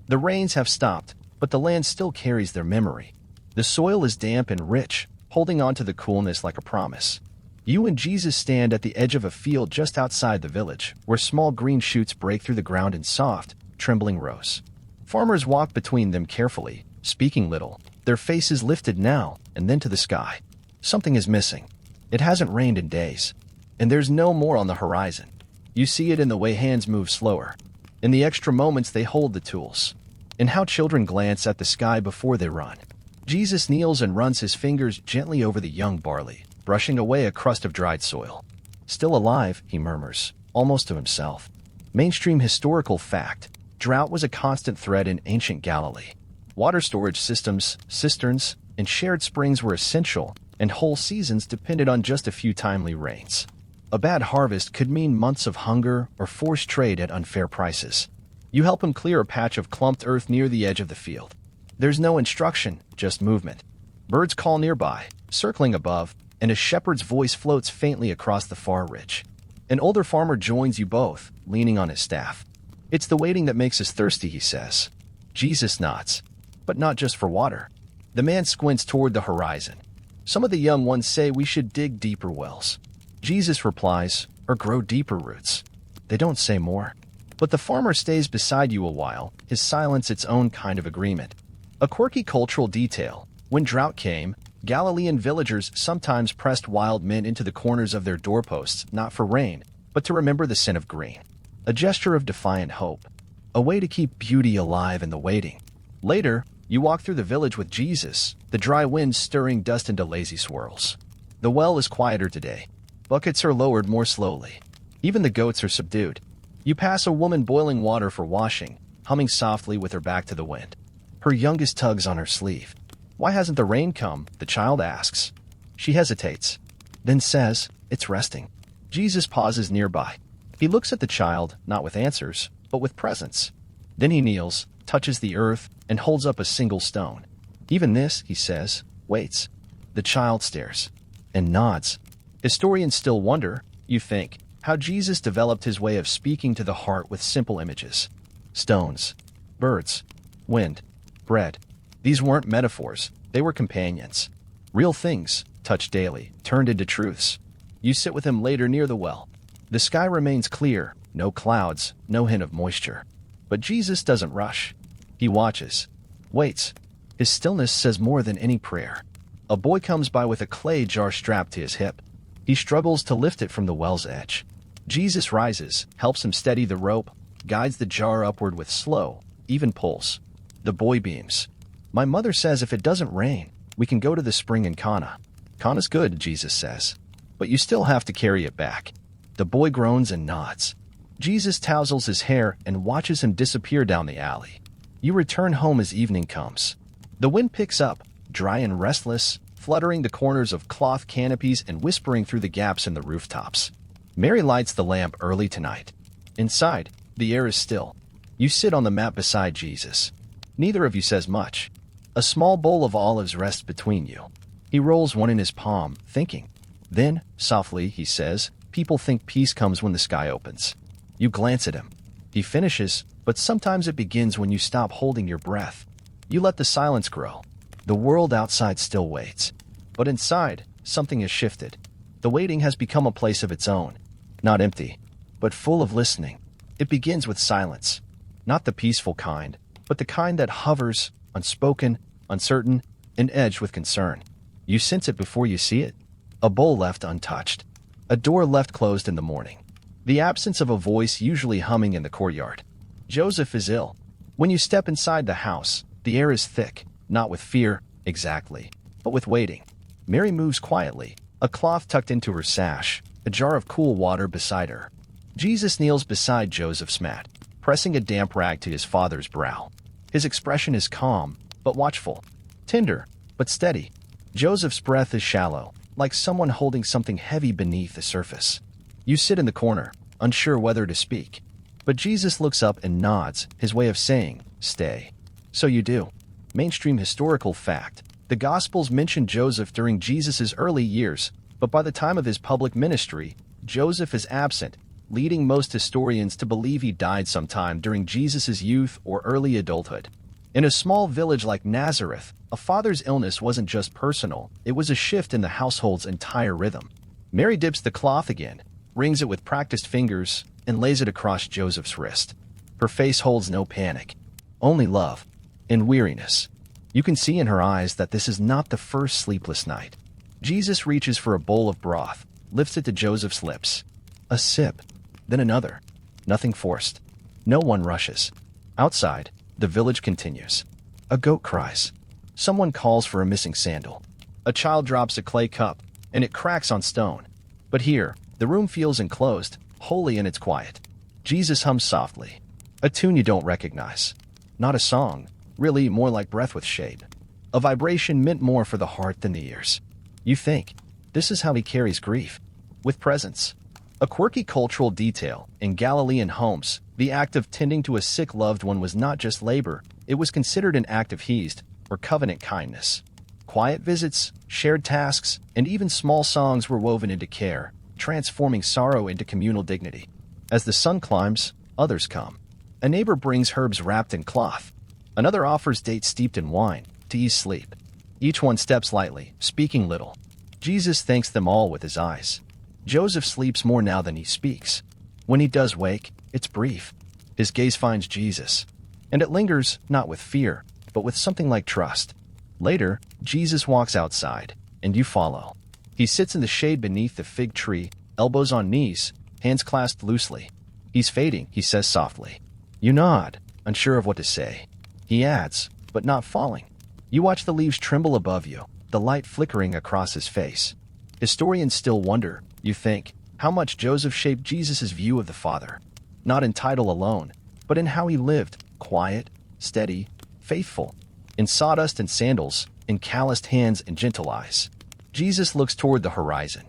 The rains have stopped, but the land still carries their memory. The soil is damp and rich, holding on to the coolness like a promise. You and Jesus stand at the edge of a field just outside the village, where small green shoots break through the ground in soft, trembling rows. Farmers walk between them carefully, speaking little, their faces lifted now and then to the sky. Something is missing. It hasn't rained in days, and there's no more on the horizon. You see it in the way hands move slower, in the extra moments they hold the tools, in how children glance at the sky before they run. Jesus kneels and runs his fingers gently over the young barley, brushing away a crust of dried soil. Still alive, he murmurs, almost to himself. Mainstream historical fact. Drought was a constant threat in ancient Galilee. Water storage systems, cisterns, and shared springs were essential, and whole seasons depended on just a few timely rains. A bad harvest could mean months of hunger or forced trade at unfair prices. You help him clear a patch of clumped earth near the edge of the field. There's no instruction, just movement. Birds call nearby, circling above, and a shepherd's voice floats faintly across the far ridge. An older farmer joins you both, leaning on his staff. It's the waiting that makes us thirsty, he says. Jesus nods. But not just for water. The man squints toward the horizon. Some of the young ones say we should dig deeper wells. Jesus replies, or grow deeper roots. They don't say more. But the farmer stays beside you a while, his silence its own kind of agreement. A quirky cultural detail. When drought came, Galilean villagers sometimes pressed wild mint into the corners of their doorposts, not for rain, but to remember the scent of green. A gesture of defiant hope. A way to keep beauty alive in the waiting. Later, you walk through the village with Jesus, the dry wind stirring dust into lazy swirls. The well is quieter today. Buckets are lowered more slowly. Even the goats are subdued. You pass a woman boiling water for washing, humming softly with her back to the wind. Her youngest tugs on her sleeve. Why hasn't the rain come? The child asks. She hesitates, then says, it's resting. Jesus pauses nearby. He looks at the child, not with answers, but with presence. Then he kneels, touches the earth, and holds up a single stone. Even this, he says, waits. The child stares and nods. Historians still wonder, you think, how Jesus developed his way of speaking to the heart with simple images. Stones, birds, wind, bread. These weren't metaphors, they were companions. Real things, touched daily, turned into truths. You sit with him later near the well. The sky remains clear, no clouds, no hint of moisture. But Jesus doesn't rush. He watches, waits. His stillness says more than any prayer. A boy comes by with a clay jar strapped to his hip. He struggles to lift it from the well's edge. Jesus rises, helps him steady the rope, guides the jar upward with slow, even pulls. The boy beams. My mother says if it doesn't rain, we can go to the spring in Cana. Cana's good, Jesus says. But you still have to carry it back. The boy groans and nods. Jesus tousles his hair and watches him disappear down the alley. You return home as evening comes. The wind picks up, dry and restless, fluttering the corners of cloth canopies and whispering through the gaps in the rooftops. Mary lights the lamp early tonight. Inside, the air is still. You sit on the mat beside Jesus. Neither of you says much. A small bowl of olives rests between you. He rolls one in his palm, thinking. Then, softly, he says, people think peace comes when the sky opens. You glance at him. He finishes, but sometimes it begins when you stop holding your breath. You let the silence grow. The world outside still waits. But inside, something has shifted. The waiting has become a place of its own. Not empty, but full of listening. It begins with silence. Not the peaceful kind, but the kind that hovers, unspoken, uncertain, and edged with concern. You sense it before you see it. A bowl left untouched. A door left closed in the morning. The absence of a voice usually humming in the courtyard. Joseph is ill. When you step inside the house, the air is thick, not with fear, exactly, but with waiting. Mary moves quietly, a cloth tucked into her sash, a jar of cool water beside her. Jesus kneels beside Joseph's mat, pressing a damp rag to his father's brow. His expression is calm, but watchful. Tender, but steady. Joseph's breath is shallow, like someone holding something heavy beneath the surface. You sit in the corner, unsure whether to speak. But Jesus looks up and nods, his way of saying, stay. So you do. Mainstream historical fact. The Gospels mention Joseph during Jesus' early years, but by the time of his public ministry, Joseph is absent, leading most historians to believe he died sometime during Jesus' youth or early adulthood. In a small village like Nazareth, a father's illness wasn't just personal, it was a shift in the household's entire rhythm. Mary dips the cloth again, wrings it with practiced fingers, and lays it across Joseph's wrist. Her face holds no panic, only love and weariness. You can see in her eyes that this is not the first sleepless night. Jesus reaches for a bowl of broth, lifts it to Joseph's lips. A sip, then another. Nothing forced. No one rushes. Outside, the village continues. A goat cries. Someone calls for a missing sandal. A child drops a clay cup, and it cracks on stone. But here, The room feels enclosed, holy in its quiet. Jesus hums softly, a tune you don't recognize. Not a song, really more like breath with shade. A vibration meant more for the heart than the ears. You think, this is how he carries grief. With presence. A quirky cultural detail, in Galilean homes, the act of tending to a sick loved one was not just labor, it was considered an act of hesed, or covenant kindness. Quiet visits, shared tasks, and even small songs were woven into care, transforming sorrow into communal dignity. As the sun climbs, others come. A neighbor brings herbs wrapped in cloth. Another offers dates steeped in wine, to ease sleep. Each one steps lightly, speaking little. Jesus thanks them all with his eyes. Joseph sleeps more now than he speaks. When he does wake, it's brief. His gaze finds Jesus, and it lingers not with fear, but with something like trust. Later, Jesus walks outside, and you follow. He sits in the shade beneath the fig tree, elbows on knees, hands clasped loosely. He's fading, he says softly. You nod, unsure of what to say. He adds, but not falling. You watch the leaves tremble above you, the light flickering across his face. Historians still wonder, you think, how much Joseph shaped Jesus' view of the Father. Not in title alone, but in how he lived, quiet, steady, faithful. In sawdust and sandals, in calloused hands and gentle eyes. Jesus looks toward the horizon.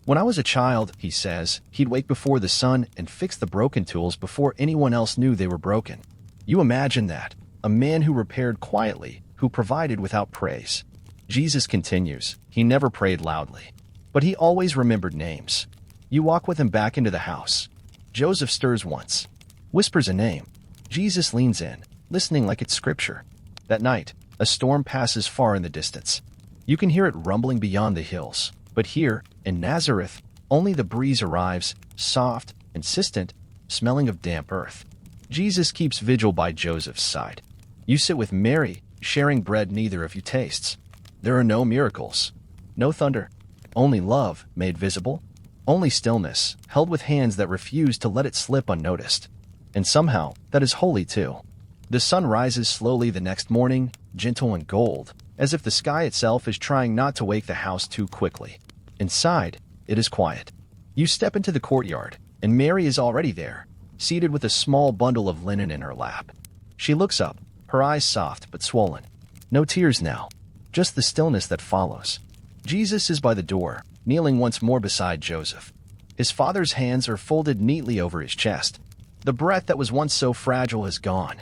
When I was a child, he says, he'd wake before the sun and fix the broken tools before anyone else knew they were broken. You imagine that, a man who repaired quietly, who provided without praise. Jesus continues, he never prayed loudly. But he always remembered names. You walk with him back into the house. Joseph stirs once, whispers a name. Jesus leans in, listening like it's scripture. That night, a storm passes far in the distance. You can hear it rumbling beyond the hills. But here, in Nazareth, only the breeze arrives, soft, insistent, smelling of damp earth. Jesus keeps vigil by Joseph's side. You sit with Mary, sharing bread neither of you tastes. There are no miracles, no thunder, only love made visible, only stillness, held with hands that refuse to let it slip unnoticed. And somehow, that is holy too. The sun rises slowly the next morning, gentle and gold, as if the sky itself is trying not to wake the house too quickly. Inside, it is quiet. You step into the courtyard, and Mary is already there, seated with a small bundle of linen in her lap. She looks up, her eyes soft but swollen. No tears now, just the stillness that follows. Jesus is by the door, kneeling once more beside Joseph. His father's hands are folded neatly over his chest. The breath that was once so fragile is gone.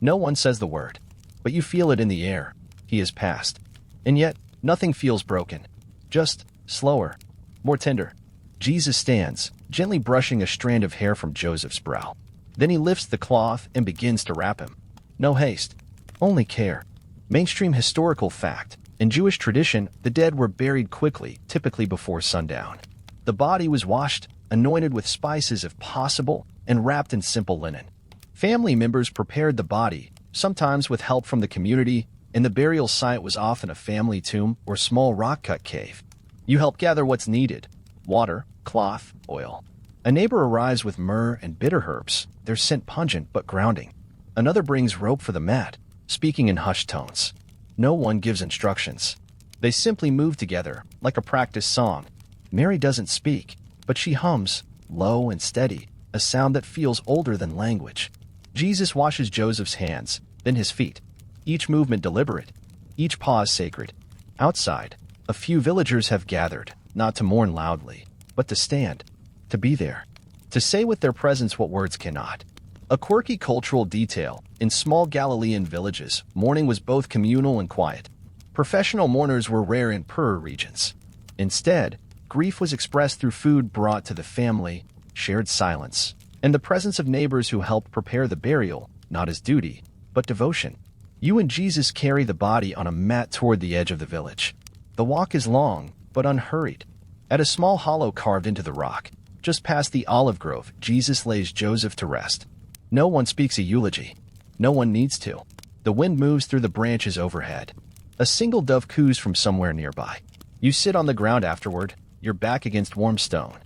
No one says the word, but you feel it in the air. He has passed. And yet, nothing feels broken. Just slower, more tender. Jesus stands, gently brushing a strand of hair from Joseph's brow. Then he lifts the cloth and begins to wrap him. No haste, only care. Mainstream historical fact. In Jewish tradition, the dead were buried quickly, typically before sundown. The body was washed, anointed with spices if possible, and wrapped in simple linen. Family members prepared the body, sometimes with help from the community, and the burial site was often a family tomb or small rock-cut cave. You help gather what's needed: water, cloth, oil. A neighbor arrives with myrrh and bitter herbs, their scent pungent but grounding. Another brings rope for the mat, speaking in hushed tones. No one gives instructions. They simply move together, like a practice song. Mary doesn't speak, but she hums, low and steady, a sound that feels older than language. Jesus washes Joseph's hands, then his feet. Each movement deliberate, each pause sacred. Outside, a few villagers have gathered, not to mourn loudly, but to stand, to be there, to say with their presence what words cannot. A quirky cultural detail, in small Galilean villages, mourning was both communal and quiet. Professional mourners were rare in poorer regions. Instead, grief was expressed through food brought to the family, shared silence, and the presence of neighbors who helped prepare the burial, not as duty, but devotion. You and Jesus carry the body on a mat toward the edge of the village. The walk is long, but unhurried. At a small hollow carved into the rock, just past the olive grove, Jesus lays Joseph to rest. No one speaks a eulogy. No one needs to. The wind moves through the branches overhead. A single dove coos from somewhere nearby. You sit on the ground afterward, your back against warm stone.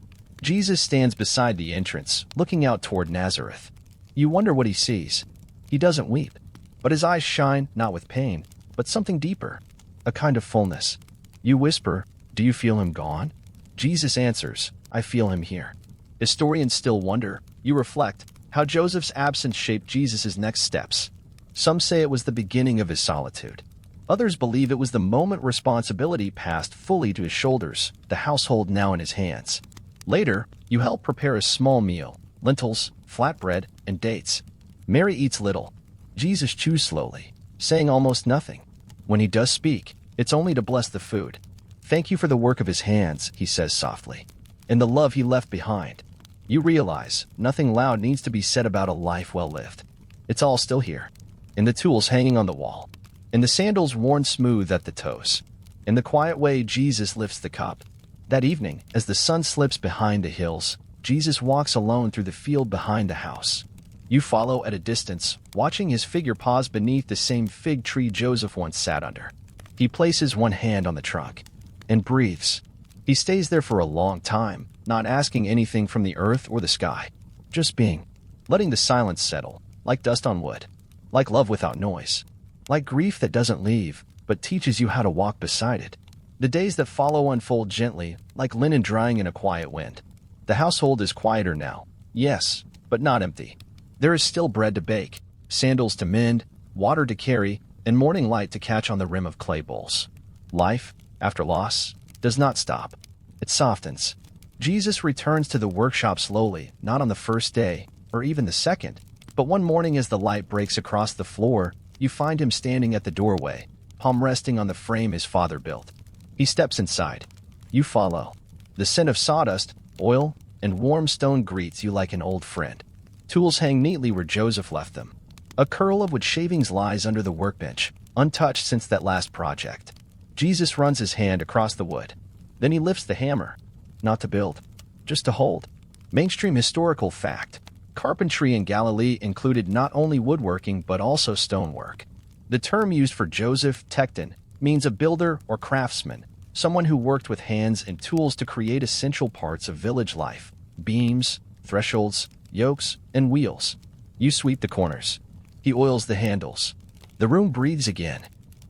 Jesus stands beside the entrance, looking out toward Nazareth. You wonder what he sees. He doesn't weep, but his eyes shine not with pain, but something deeper, a kind of fullness. You whisper, "Do you feel him gone?" Jesus answers, I feel him here. Historians still wonder. You reflect how Joseph's absence shaped Jesus' next steps. Some say it was the beginning of his solitude. Others believe it was the moment responsibility passed fully to his shoulders, the household now in his hands. Later, you help prepare a small meal, lentils, flatbread, and dates. Mary eats little. Jesus chews slowly, saying almost nothing. When he does speak, it's only to bless the food. Thank you for the work of his hands, he says softly, and the love he left behind. You realize nothing loud needs to be said about a life well lived. It's all still here, in the tools hanging on the wall, in the sandals worn smooth at the toes, in the quiet way Jesus lifts the cup. That evening, as the sun slips behind the hills, Jesus walks alone through the field behind the house. You follow at a distance, watching his figure pause beneath the same fig tree Joseph once sat under. He places one hand on the trunk and breathes. He stays there for a long time, not asking anything from the earth or the sky, just being, letting the silence settle, like dust on wood, like love without noise, like grief that doesn't leave, but teaches you how to walk beside it. The days that follow unfold gently, like linen drying in a quiet wind. The household is quieter now, yes, but not empty. There is still bread to bake, sandals to mend, water to carry, and morning light to catch on the rim of clay bowls. Life, after loss, does not stop. It softens. Jesus returns to the workshop slowly, not on the first day, or even the second, but one morning as the light breaks across the floor, you find him standing at the doorway, palm resting on the frame his father built. He steps inside. You follow. The scent of sawdust, oil, and warm stone greets you like an old friend. Tools hang neatly where Joseph left them. A curl of wood shavings lies under the workbench, untouched since that last project. Jesus runs his hand across the wood. Then he lifts the hammer. Not to build, just to hold. Mainstream historical fact. Carpentry in Galilee included not only woodworking but also stonework. The term used for Joseph, tekton, means a builder or craftsman, someone who worked with hands and tools to create essential parts of village life: beams, thresholds, yokes, and wheels. You sweep the corners. He oils the handles. The room breathes again.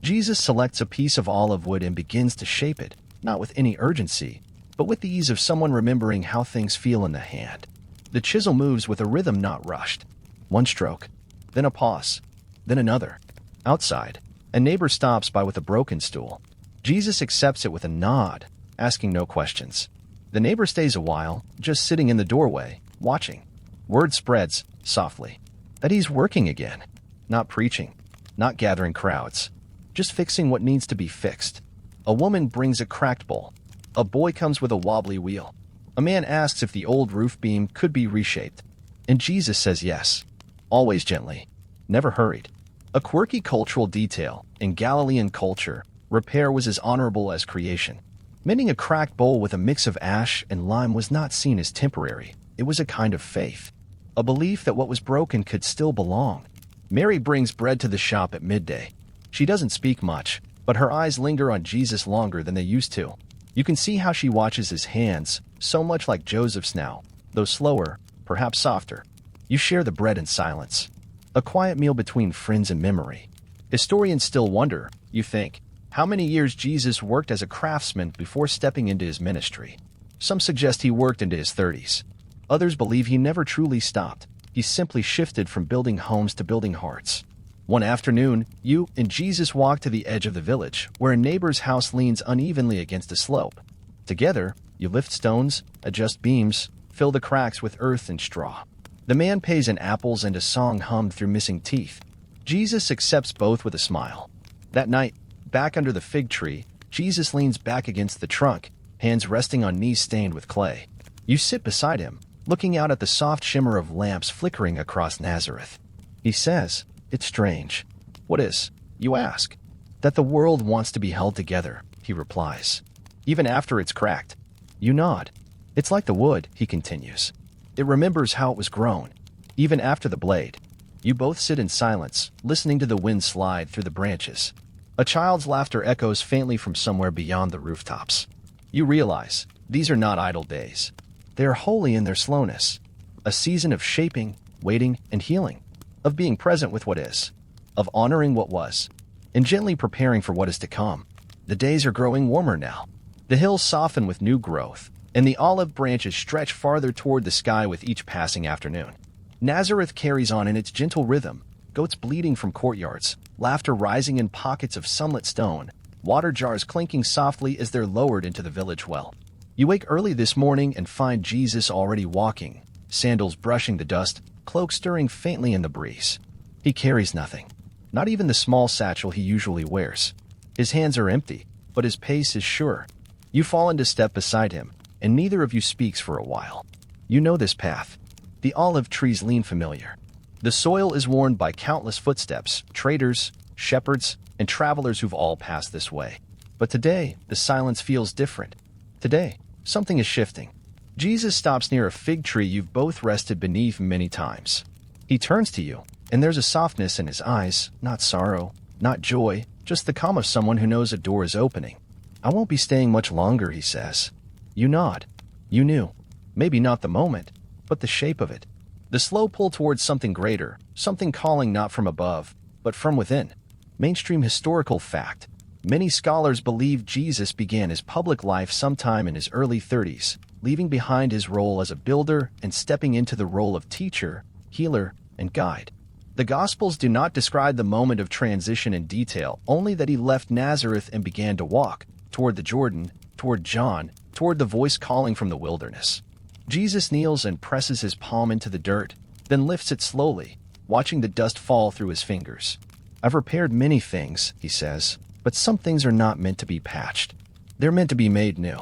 Jesus selects a piece of olive wood and begins to shape it, not with any urgency, but with the ease of someone remembering how things feel in the hand. The chisel moves with a rhythm not rushed. One stroke, then a pause, then another. Outside, a neighbor stops by with a broken stool. Jesus accepts it with a nod, asking no questions. The neighbor stays a while, just sitting in the doorway, watching. Word spreads, softly, that he's working again. Not preaching, not gathering crowds, just fixing what needs to be fixed. A woman brings a cracked bowl. A boy comes with a wobbly wheel. A man asks if the old roof beam could be reshaped. And Jesus says yes, always gently, never hurried. A quirky cultural detail. In Galilean culture, repair was as honorable as creation. Mending a cracked bowl with a mix of ash and lime was not seen as temporary. It was a kind of faith, a belief that what was broken could still belong. Mary brings bread to the shop at midday. She doesn't speak much, but her eyes linger on Jesus longer than they used to. You can see how she watches his hands, so much like Joseph's now, though slower, perhaps softer. You share the bread in silence. A quiet meal between friends and memory. Historians still wonder, you think, how many years Jesus worked as a craftsman before stepping into his ministry. Some suggest he worked into his 30s. Others believe he never truly stopped. He simply shifted from building homes to building hearts. One afternoon, you and Jesus walk to the edge of the village, where a neighbor's house leans unevenly against a slope. Together, you lift stones, adjust beams, fill the cracks with earth and straw. The man pays in apples and a song hummed through missing teeth. Jesus accepts both with a smile. That night, back under the fig tree, Jesus leans back against the trunk, hands resting on knees stained with clay. You sit beside him, looking out at the soft shimmer of lamps flickering across Nazareth. He says, "It's strange." "What is?" you ask. "That the world wants to be held together," he replies. "Even after it's cracked." You nod. "It's like the wood," he continues. "It remembers how it was grown, even after the blade." You both sit in silence, listening to the wind slide through the branches. A child's laughter echoes faintly from somewhere beyond the rooftops. You realize these are not idle days. They are holy in their slowness. A season of shaping, waiting, and healing. Of being present with what is. Of honoring what was. And gently preparing for what is to come. The days are growing warmer now. The hills soften with new growth, and the olive branches stretch farther toward the sky with each passing afternoon. Nazareth carries on in its gentle rhythm, goats bleating from courtyards, laughter rising in pockets of sunlit stone, water jars clinking softly as they're lowered into the village well. You wake early this morning and find Jesus already walking, sandals brushing the dust, cloak stirring faintly in the breeze. He carries nothing, not even the small satchel he usually wears. His hands are empty, but his pace is sure. You fall into step beside him, and neither of you speaks for a while. You know this path. The olive trees lean familiar. The soil is worn by countless footsteps, traders, shepherds, and travelers who've all passed this way. But today, the silence feels different. Today, something is shifting. Jesus stops near a fig tree you've both rested beneath many times. He turns to you, and there's a softness in his eyes, not sorrow, not joy, just the calm of someone who knows a door is opening. "I won't be staying much longer," he says. You nod. You knew. Maybe not the moment, but the shape of it. The slow pull towards something greater, something calling not from above, but from within. Mainstream historical fact. Many scholars believe Jesus began his public life sometime in his early 30s, leaving behind his role as a builder and stepping into the role of teacher, healer, and guide. The Gospels do not describe the moment of transition in detail, only that he left Nazareth and began to walk toward the Jordan, toward John, toward the voice calling from the wilderness. Jesus kneels and presses his palm into the dirt, then lifts it slowly, watching the dust fall through his fingers. "I've repaired many things," he says, "but some things are not meant to be patched. They're meant to be made new."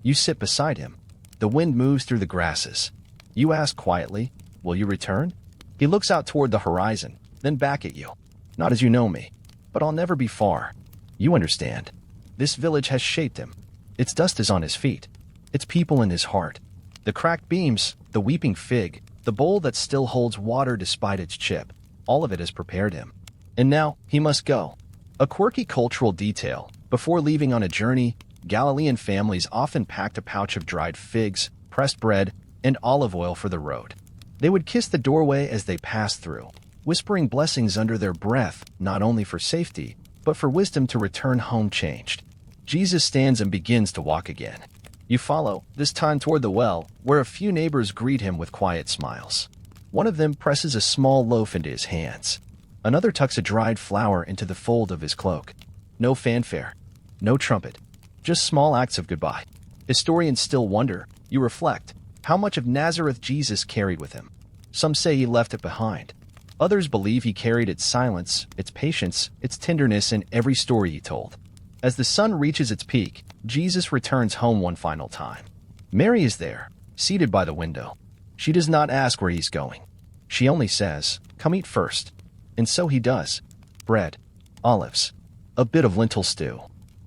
You sit beside him. The wind moves through the grasses. You ask quietly, "Will you return?" He looks out toward the horizon, then back at you. "Not as you know me, but I'll never be far." You understand. This village has shaped him. Its dust is on his feet. Its people in his heart. The cracked beams, the weeping fig, the bowl that still holds water despite its chip, all of it has prepared him. And now he must go. A quirky cultural detail. Before leaving on a journey, Galilean families often packed a pouch of dried figs, pressed bread, and olive oil for the road. They would kiss the doorway as they passed through, whispering blessings under their breath, not only for safety, but for wisdom to return home changed. Jesus stands and begins to walk again. You follow, this time toward the well, where a few neighbors greet him with quiet smiles. One of them presses a small loaf into his hands. Another tucks a dried flower into the fold of his cloak. No fanfare, no trumpet, just small acts of goodbye. Historians still wonder, you reflect, how much of Nazareth Jesus carried with him. Some say he left it behind. Others believe he carried its silence, its patience, its tenderness in every story he told. As the sun reaches its peak, Jesus returns home one final time. Mary is there, seated by the window. She does not ask where he's going. She only says, "Come eat first." And so he does. Bread, olives, a bit of lentil stew,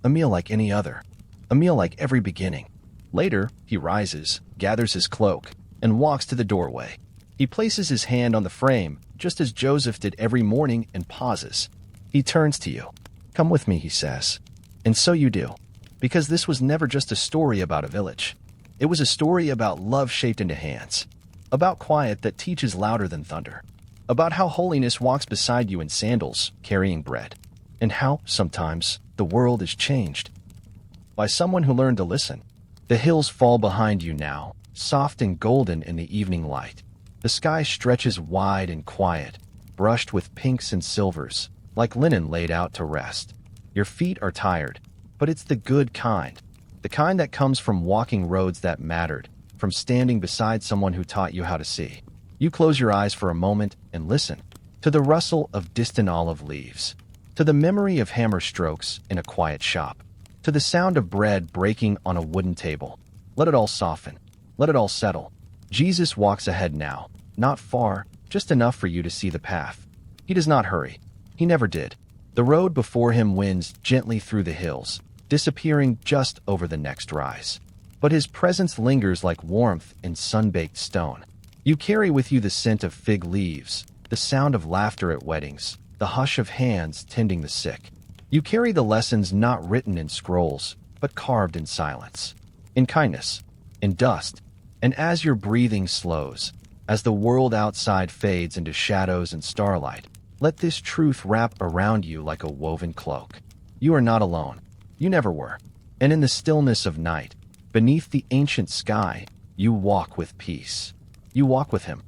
a meal like any other, a meal like every beginning. Later, he rises, gathers his cloak, and walks to the doorway. He places his hand on the frame, just as Joseph did every morning, and pauses. He turns to you. "Come with me," he says. And so you do, because this was never just a story about a village. It was a story about love shaped into hands, about quiet that teaches louder than thunder, about how holiness walks beside you in sandals, carrying bread, and how, sometimes, the world is changed by someone who learned to listen. The hills fall behind you now, soft and golden in the evening light. The sky stretches wide and quiet, brushed with pinks and silvers, like linen laid out to rest. Your feet are tired, but it's the good kind, the kind that comes from walking roads that mattered, from standing beside someone who taught you how to see. You close your eyes for a moment and listen to the rustle of distant olive leaves, to the memory of hammer strokes in a quiet shop, to the sound of bread breaking on a wooden table. Let it all soften. Let it all settle. Jesus walks ahead now, not far, just enough for you to see the path. He does not hurry. He never did. The road before him winds gently through the hills, disappearing just over the next rise. But his presence lingers like warmth in sun-baked stone. You carry with you the scent of fig leaves, the sound of laughter at weddings, the hush of hands tending the sick. You carry the lessons not written in scrolls, but carved in silence, in kindness, in dust. And as your breathing slows, as the world outside fades into shadows and starlight, let this truth wrap around you like a woven cloak. You are not alone. You never were. And in the stillness of night, Beneath the ancient sky, you walk with peace. You walk with him,